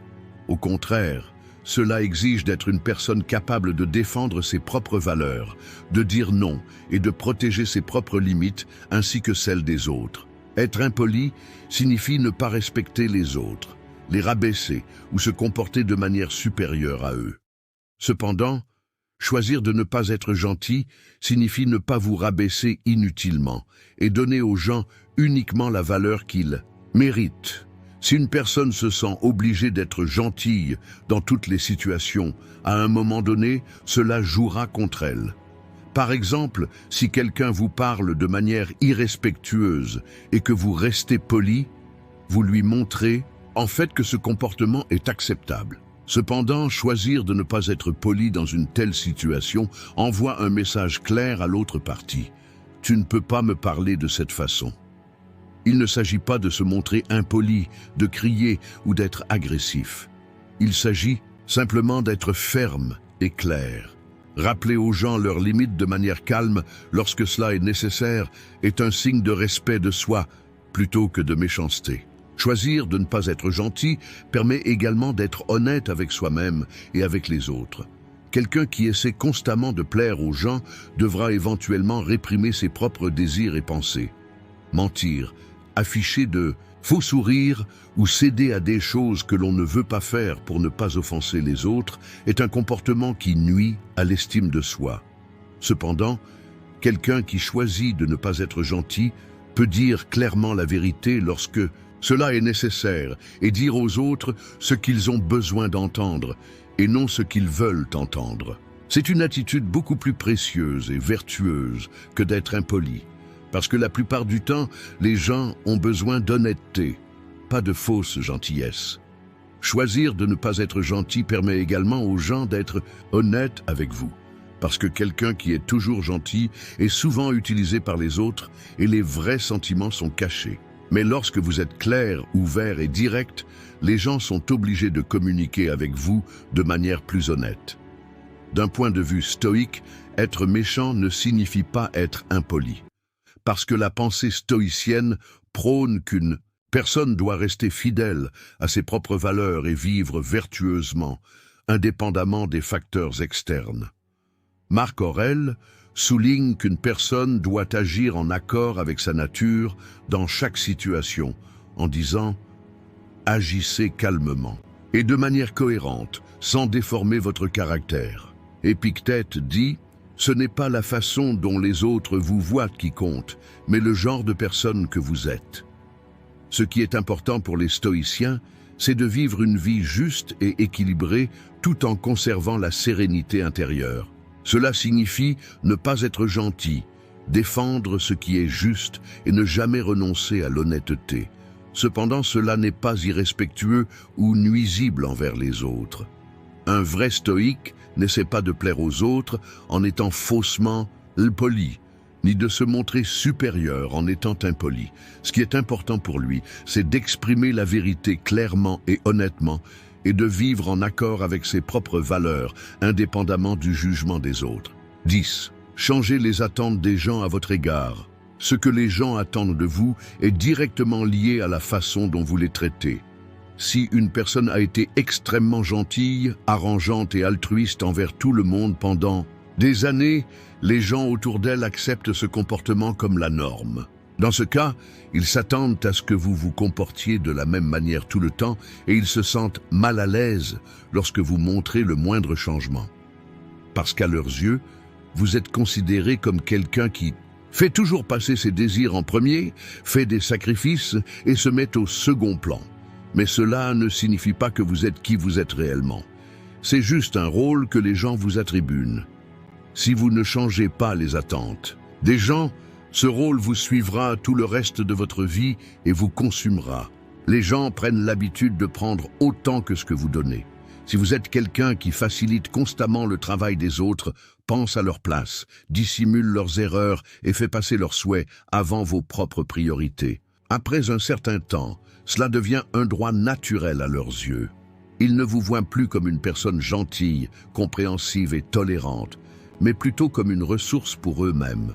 Au contraire, cela exige d'être une personne capable de défendre ses propres valeurs, de dire non et de protéger ses propres limites ainsi que celles des autres. Être impoli signifie ne pas respecter les autres. les rabaisser ou se comporter de manière supérieure à eux. Cependant, choisir de ne pas être gentil signifie ne pas vous rabaisser inutilement et donner aux gens uniquement la valeur qu'ils méritent. Si une personne se sent obligée d'être gentille dans toutes les situations, à un moment donné, cela jouera contre elle. Par exemple, si quelqu'un vous parle de manière irrespectueuse et que vous restez poli, vous lui montrez en fait que ce comportement est acceptable. Cependant, choisir de ne pas être poli dans une telle situation envoie un message clair à l'autre partie. Tu ne peux pas me parler de cette façon. Il ne s'agit pas de se montrer impoli, de crier ou d'être agressif. Il s'agit simplement d'être ferme et clair. Rappeler aux gens leurs limites de manière calme lorsque cela est nécessaire est un signe de respect de soi plutôt que de méchanceté. Choisir de ne pas être gentil permet également d'être honnête avec soi-même et avec les autres. Quelqu'un qui essaie constamment de plaire aux gens devra éventuellement réprimer ses propres désirs et pensées. Mentir, afficher de faux sourires ou céder à des choses que l'on ne veut pas faire pour ne pas offenser les autres est un comportement qui nuit à l'estime de soi. Cependant, quelqu'un qui choisit de ne pas être gentil peut dire clairement la vérité lorsque cela est nécessaire et dire aux autres ce qu'ils ont besoin d'entendre et non ce qu'ils veulent entendre. C'est une attitude beaucoup plus précieuse et vertueuse que d'être impoli, parce que la plupart du temps, les gens ont besoin d'honnêteté, pas de fausse gentillesse. Choisir de ne pas être gentil permet également aux gens d'être honnêtes avec vous, parce que quelqu'un qui est toujours gentil est souvent utilisé par les autres et les vrais sentiments sont cachés. Mais lorsque vous êtes clair, ouvert et direct, les gens sont obligés de communiquer avec vous de manière plus honnête. D'un point de vue stoïque, être méchant ne signifie pas être impoli. Parce que la pensée stoïcienne prône qu'une personne doit rester fidèle à ses propres valeurs et vivre vertueusement, indépendamment des facteurs externes. Marc Aurèle souligne qu'une personne doit agir en accord avec sa nature dans chaque situation, en disant « Agissez calmement et de manière cohérente, sans déformer votre caractère ». Épictète dit « Ce n'est pas la façon dont les autres vous voient qui compte, mais le genre de personne que vous êtes ». Ce qui est important pour les stoïciens, c'est de vivre une vie juste et équilibrée tout en conservant la sérénité intérieure. Cela signifie ne pas être gentil, défendre ce qui est juste et ne jamais renoncer à l'honnêteté. Cependant, cela n'est pas irrespectueux ou nuisible envers les autres. Un vrai stoïque n'essaie pas de plaire aux autres en étant faussement poli, ni de se montrer supérieur en étant impoli. Ce qui est important pour lui, c'est d'exprimer la vérité clairement et honnêtement, et de vivre en accord avec ses propres valeurs, indépendamment du jugement des autres. 10. Changez les attentes des gens à votre égard. Ce que les gens attendent de vous est directement lié à la façon dont vous les traitez. Si une personne a été extrêmement gentille, arrangeante et altruiste envers tout le monde pendant des années, les gens autour d'elle acceptent ce comportement comme la norme. Dans ce cas, ils s'attendent à ce que vous vous comportiez de la même manière tout le temps et ils se sentent mal à l'aise lorsque vous montrez le moindre changement. Parce qu'à leurs yeux, vous êtes considéré comme quelqu'un qui fait toujours passer ses désirs en premier, fait des sacrifices et se met au second plan. Mais cela ne signifie pas que vous êtes qui vous êtes réellement. C'est juste un rôle que les gens vous attribuent. Si vous ne changez pas les attentes des gens, ce rôle vous suivra tout le reste de votre vie et vous consumera. Les gens prennent l'habitude de prendre autant que ce que vous donnez. Si vous êtes quelqu'un qui facilite constamment le travail des autres, pense à leur place, dissimule leurs erreurs et fait passer leurs souhaits avant vos propres priorités. Après un certain temps, cela devient un droit naturel à leurs yeux. Ils ne vous voient plus comme une personne gentille, compréhensive et tolérante, mais plutôt comme une ressource pour eux-mêmes.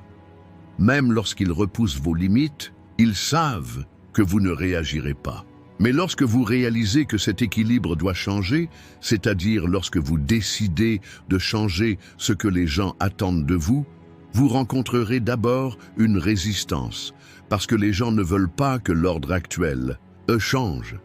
Même lorsqu'ils repoussent vos limites, ils savent que vous ne réagirez pas. Mais lorsque vous réalisez que cet équilibre doit changer, c'est-à-dire lorsque vous décidez de changer ce que les gens attendent de vous, vous rencontrerez d'abord une résistance, parce que les gens ne veulent pas que l'ordre actuel change.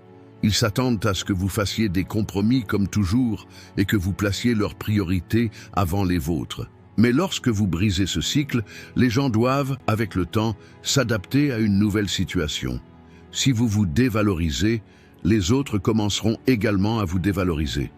Ils s'attendent à ce que vous fassiez des compromis comme toujours et que vous placiez leurs priorités avant les vôtres. Mais lorsque vous brisez ce cycle, les gens doivent, avec le temps, s'adapter à une nouvelle situation. Si vous vous dévalorisez, les autres commenceront également à vous dévaloriser.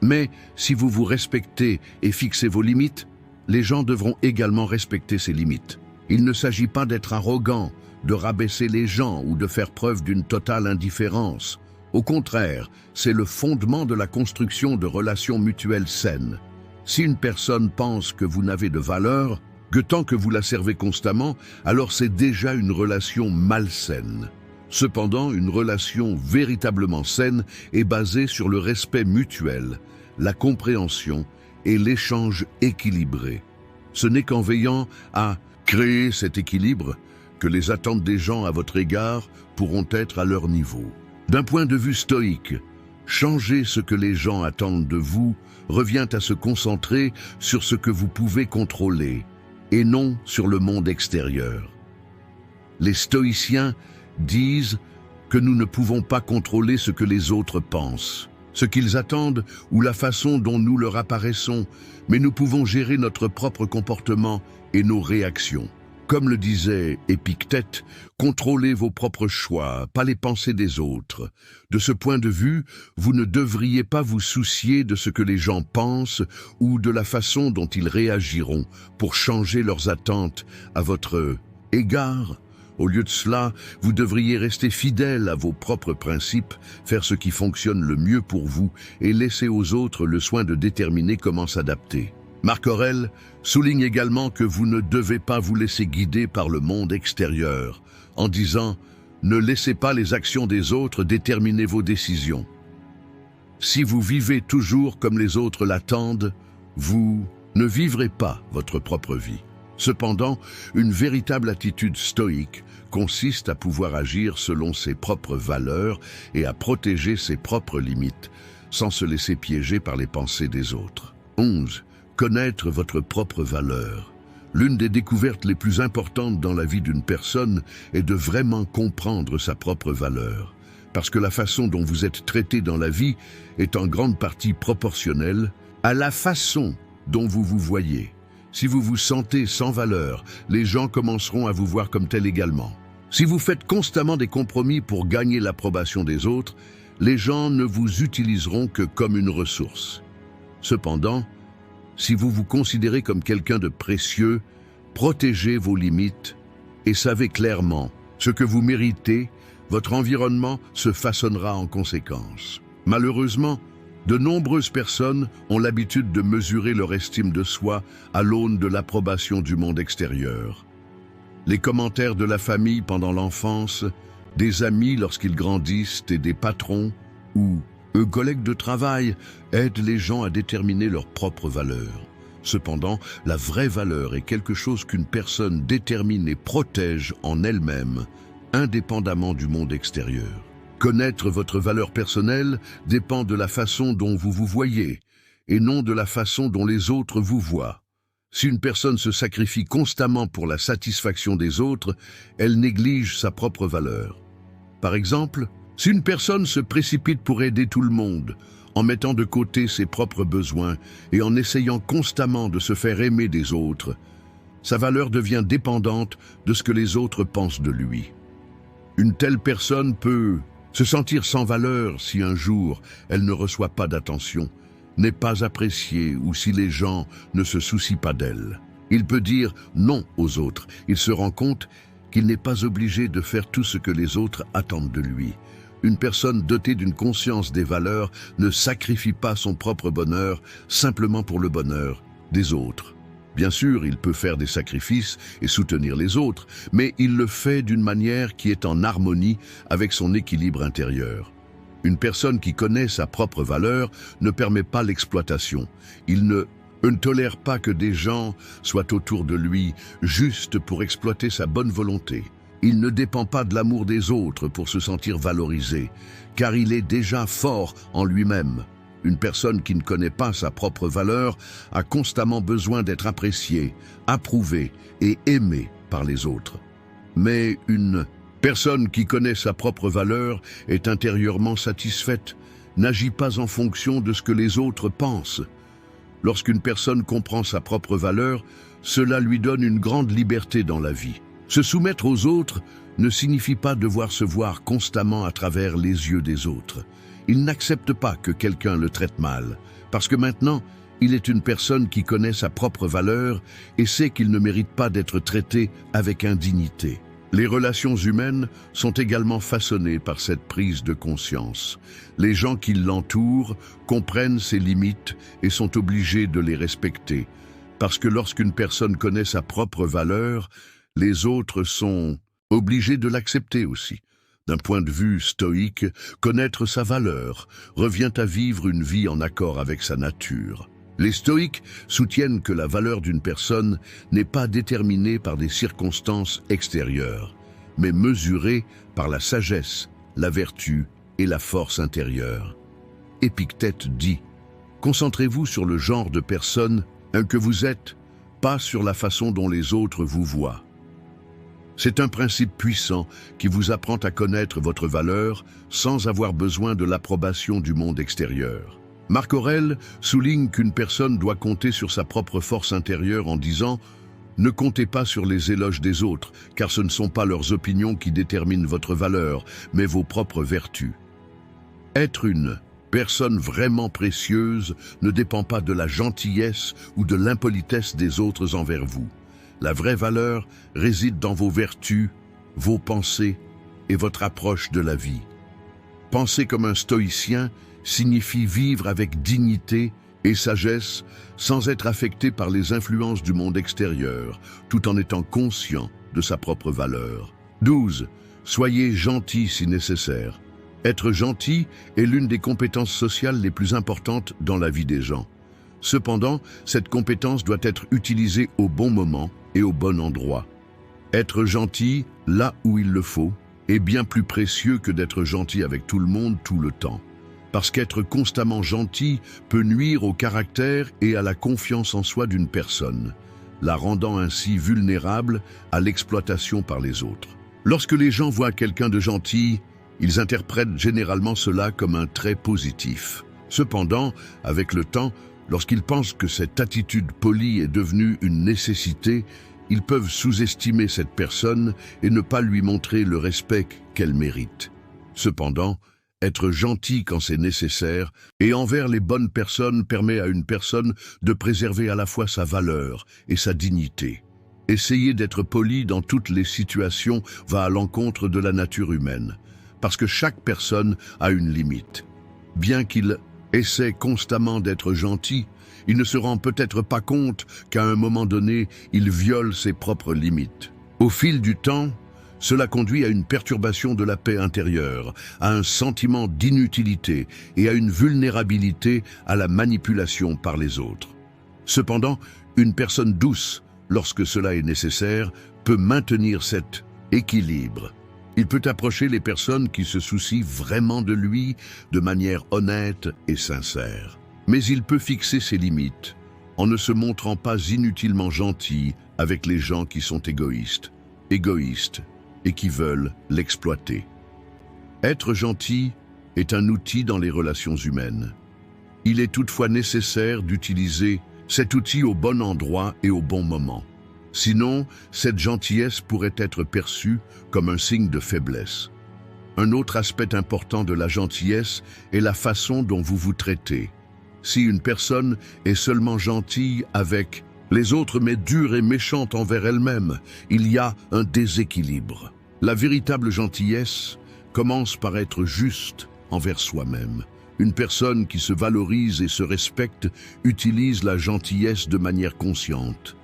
Mais si vous vous respectez et fixez vos limites, les gens devront également respecter ces limites. Il ne s'agit pas d'être arrogant, de rabaisser les gens ou de faire preuve d'une totale indifférence. Au contraire, c'est le fondement de la construction de relations mutuelles saines. Si une personne pense que vous n'avez de valeur, que tant que vous la servez constamment, alors c'est déjà une relation malsaine. Cependant, une relation véritablement saine est basée sur le respect mutuel, la compréhension et l'échange équilibré. Ce n'est qu'en veillant à créer cet équilibre que les attentes des gens à votre égard pourront être à leur niveau. D'un point de vue stoïque, changer ce que les gens attendent de vous revient à se concentrer sur ce que vous pouvez contrôler et non sur le monde extérieur. Les stoïciens disent que nous ne pouvons pas contrôler ce que les autres pensent, ce qu'ils attendent ou la façon dont nous leur apparaissons, mais nous pouvons gérer notre propre comportement et nos réactions. Comme le disait Épictète, contrôlez vos propres choix, pas les pensées des autres. De ce point de vue, vous ne devriez pas vous soucier de ce que les gens pensent ou de la façon dont ils réagiront pour changer leurs attentes à votre égard. Au lieu de cela, vous devriez rester fidèle à vos propres principes, faire ce qui fonctionne le mieux pour vous et laisser aux autres le soin de déterminer comment s'adapter. Marc Aurèle souligne également que vous ne devez pas vous laisser guider par le monde extérieur, en disant « Ne laissez pas les actions des autres déterminer vos décisions ». Si vous vivez toujours comme les autres l'attendent, vous ne vivrez pas votre propre vie. Cependant, une véritable attitude stoïque consiste à pouvoir agir selon ses propres valeurs et à protéger ses propres limites, sans se laisser piéger par les pensées des autres. 11. Connaître votre propre valeur. L'une des découvertes les plus importantes dans la vie d'une personne est de vraiment comprendre sa propre valeur. Parce que la façon dont vous êtes traité dans la vie est en grande partie proportionnelle à la façon dont vous vous voyez. Si vous vous sentez sans valeur, les gens commenceront à vous voir comme tel également. Si vous faites constamment des compromis pour gagner l'approbation des autres, les gens ne vous utiliseront que comme une ressource. Cependant, si vous vous considérez comme quelqu'un de précieux, protégez vos limites et savez clairement ce que vous méritez, votre environnement se façonnera en conséquence. Malheureusement, de nombreuses personnes ont l'habitude de mesurer leur estime de soi à l'aune de l'approbation du monde extérieur. Les commentaires de la famille pendant l'enfance, des amis lorsqu'ils grandissent et des patrons ou collègues de travail aident les gens à déterminer leur propre valeur. Cependant, la vraie valeur est quelque chose qu'une personne détermine et protège en elle-même, indépendamment du monde extérieur. Connaître votre valeur personnelle dépend de la façon dont vous vous voyez, et non de la façon dont les autres vous voient. Si une personne se sacrifie constamment pour la satisfaction des autres, elle néglige sa propre valeur. Par exemple, si une personne se précipite pour aider tout le monde, en mettant de côté ses propres besoins et en essayant constamment de se faire aimer des autres, sa valeur devient dépendante de ce que les autres pensent de lui. Une telle personne peut se sentir sans valeur si un jour elle ne reçoit pas d'attention, n'est pas appréciée ou si les gens ne se soucient pas d'elle. Il peut dire non aux autres. Il se rend compte qu'il n'est pas obligé de faire tout ce que les autres attendent de lui. Une personne dotée d'une conscience des valeurs ne sacrifie pas son propre bonheur simplement pour le bonheur des autres. Bien sûr, il peut faire des sacrifices et soutenir les autres, mais il le fait d'une manière qui est en harmonie avec son équilibre intérieur. Une personne qui connaît sa propre valeur ne permet pas l'exploitation. Il ne tolère pas que des gens soient autour de lui juste pour exploiter sa bonne volonté. Il ne dépend pas de l'amour des autres pour se sentir valorisé, car il est déjà fort en lui-même. Une personne qui ne connaît pas sa propre valeur a constamment besoin d'être appréciée, approuvée et aimée par les autres. Mais une Personne qui connaît sa propre valeur est intérieurement satisfaite, n'agit pas en fonction de ce que les autres pensent. Lorsqu'une personne comprend sa propre valeur, cela lui donne une grande liberté dans la vie. Se soumettre aux autres ne signifie pas devoir se voir constamment à travers les yeux des autres. Il n'accepte pas que quelqu'un le traite mal, parce que maintenant, il est une personne qui connaît sa propre valeur et sait qu'il ne mérite pas d'être traité avec indignité. Les relations humaines sont également façonnées par cette prise de conscience. Les gens qui l'entourent comprennent ses limites et sont obligés de les respecter, parce que lorsqu'une personne connaît sa propre valeur, les autres sont obligés de l'accepter aussi. D'un point de vue stoïque, connaître sa valeur revient à vivre une vie en accord avec sa nature. Les stoïques soutiennent que la valeur d'une personne n'est pas déterminée par des circonstances extérieures, mais mesurée par la sagesse, la vertu et la force intérieure. Épictète dit « Concentrez-vous sur le genre de personne que vous êtes, pas sur la façon dont les autres vous voient. » C'est un principe puissant qui vous apprend à connaître votre valeur sans avoir besoin de l'approbation du monde extérieur. Marc Aurèle souligne qu'une personne doit compter sur sa propre force intérieure en disant « Ne comptez pas sur les éloges des autres, car ce ne sont pas leurs opinions qui déterminent votre valeur, mais vos propres vertus. » Être une personne vraiment précieuse ne dépend pas de la gentillesse ou de l'impolitesse des autres envers vous. La vraie valeur réside dans vos vertus, vos pensées et votre approche de la vie. Penser comme un stoïcien signifie vivre avec dignité et sagesse sans être affecté par les influences du monde extérieur, tout en étant conscient de sa propre valeur. 12. Soyez gentil si nécessaire. Être gentil est l'une des compétences sociales les plus importantes dans la vie des gens. Cependant, cette compétence doit être utilisée au bon moment et au bon endroit. Être gentil là où il le faut est bien plus précieux que d'être gentil avec tout le monde tout le temps. Parce qu'être constamment gentil peut nuire au caractère et à la confiance en soi d'une personne, la rendant ainsi vulnérable à l'exploitation par les autres. Lorsque les gens voient quelqu'un de gentil, ils interprètent généralement cela comme un trait positif. Cependant, avec le temps, lorsqu'ils pensent que cette attitude polie est devenue une nécessité, ils peuvent sous-estimer cette personne et ne pas lui montrer le respect qu'elle mérite. Cependant, être gentil quand c'est nécessaire et envers les bonnes personnes permet à une personne de préserver à la fois sa valeur et sa dignité. Essayer d'être poli dans toutes les situations va à l'encontre de la nature humaine, parce que chaque personne a une limite. Bien qu'il essaie constamment d'être gentil, il ne se rend peut-être pas compte qu'à un moment donné, il viole ses propres limites. Au fil du temps, cela conduit à une perturbation de la paix intérieure, à un sentiment d'inutilité et à une vulnérabilité à la manipulation par les autres. Cependant, une personne douce, lorsque cela est nécessaire, peut maintenir cet équilibre. Il peut approcher les personnes qui se soucient vraiment de lui de manière honnête et sincère. Mais il peut fixer ses limites en ne se montrant pas inutilement gentil avec les gens qui sont égoïstes et qui veulent l'exploiter. Être gentil est un outil dans les relations humaines. Il est toutefois nécessaire d'utiliser cet outil au bon endroit et au bon moment. Sinon, cette gentillesse pourrait être perçue comme un signe de faiblesse. Un autre aspect important de la gentillesse est la façon dont vous vous traitez. Si une personne est seulement gentille avec les autres mais dure et méchante envers elle-même, il y a un déséquilibre. La véritable gentillesse commence par être juste envers soi-même. Une personne qui se valorise et se respecte utilise la gentillesse de manière consciente.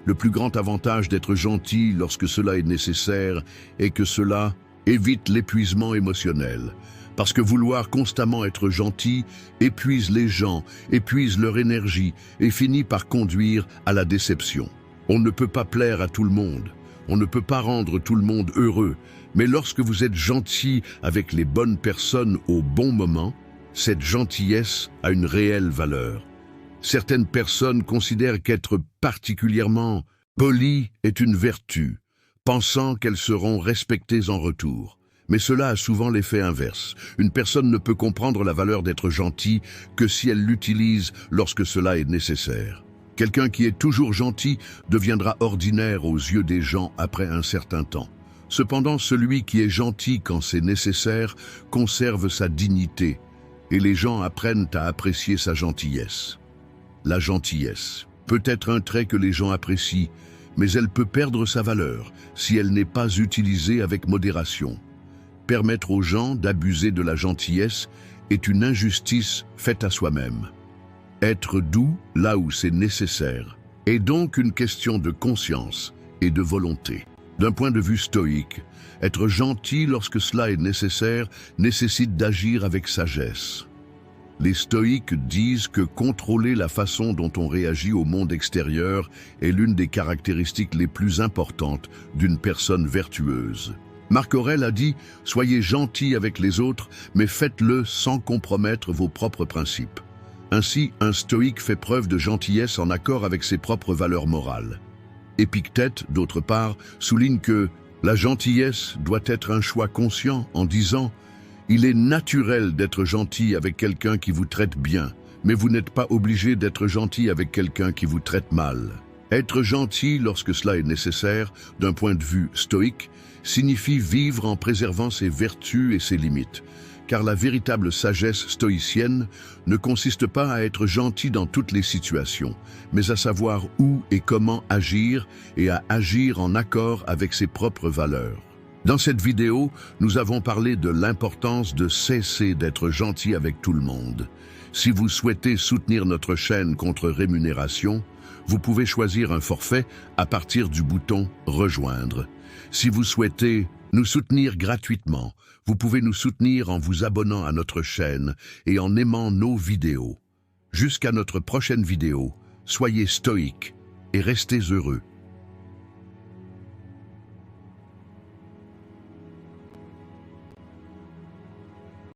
Le plus grand avantage d'être gentil lorsque cela est nécessaire est que cela évite l'épuisement émotionnel. Parce que vouloir constamment être gentil épuise les gens, épuise leur énergie et finit par conduire à la déception. On ne peut pas plaire à tout le monde, on ne peut pas rendre tout le monde heureux, mais lorsque vous êtes gentil avec les bonnes personnes au bon moment, cette gentillesse a une réelle valeur. Certaines personnes considèrent qu'être particulièrement poli est une vertu, pensant qu'elles seront respectées en retour. Mais cela a souvent l'effet inverse. Une personne ne peut comprendre la valeur d'être gentil que si elle l'utilise lorsque cela est nécessaire. Quelqu'un qui est toujours gentil deviendra ordinaire aux yeux des gens après un certain temps. Cependant, celui qui est gentil quand c'est nécessaire conserve sa dignité et les gens apprennent à apprécier sa gentillesse. La gentillesse peut être un trait que les gens apprécient, mais elle peut perdre sa valeur si elle n'est pas utilisée avec modération. Permettre aux gens d'abuser de la gentillesse est une injustice faite à soi-même. Être doux là où c'est nécessaire est donc une question de conscience et de volonté. D'un point de vue stoïque, être gentil lorsque cela est nécessaire nécessite d'agir avec sagesse. Les stoïques disent que contrôler la façon dont on réagit au monde extérieur est l'une des caractéristiques les plus importantes d'une personne vertueuse. Marc Aurèle a dit « Soyez gentils avec les autres, mais faites-le sans compromettre vos propres principes ». Ainsi, un stoïque fait preuve de gentillesse en accord avec ses propres valeurs morales. Épictète, d'autre part, souligne que la gentillesse doit être un choix conscient en disant « Il est naturel d'être gentil avec quelqu'un qui vous traite bien, mais vous n'êtes pas obligé d'être gentil avec quelqu'un qui vous traite mal. » Être gentil lorsque cela est nécessaire, d'un point de vue stoïque, signifie vivre en préservant ses vertus et ses limites. Car la véritable sagesse stoïcienne ne consiste pas à être gentil dans toutes les situations, mais à savoir où et comment agir et à agir en accord avec ses propres valeurs. Dans cette vidéo, nous avons parlé de l'importance de cesser d'être gentil avec tout le monde. Si vous souhaitez soutenir notre chaîne contre rémunération, vous pouvez choisir un forfait à partir du bouton « Rejoindre ». Si vous souhaitez nous soutenir gratuitement, vous pouvez nous soutenir en vous abonnant à notre chaîne et en aimant nos vidéos. Jusqu'à notre prochaine vidéo, soyez stoïques et restez heureux.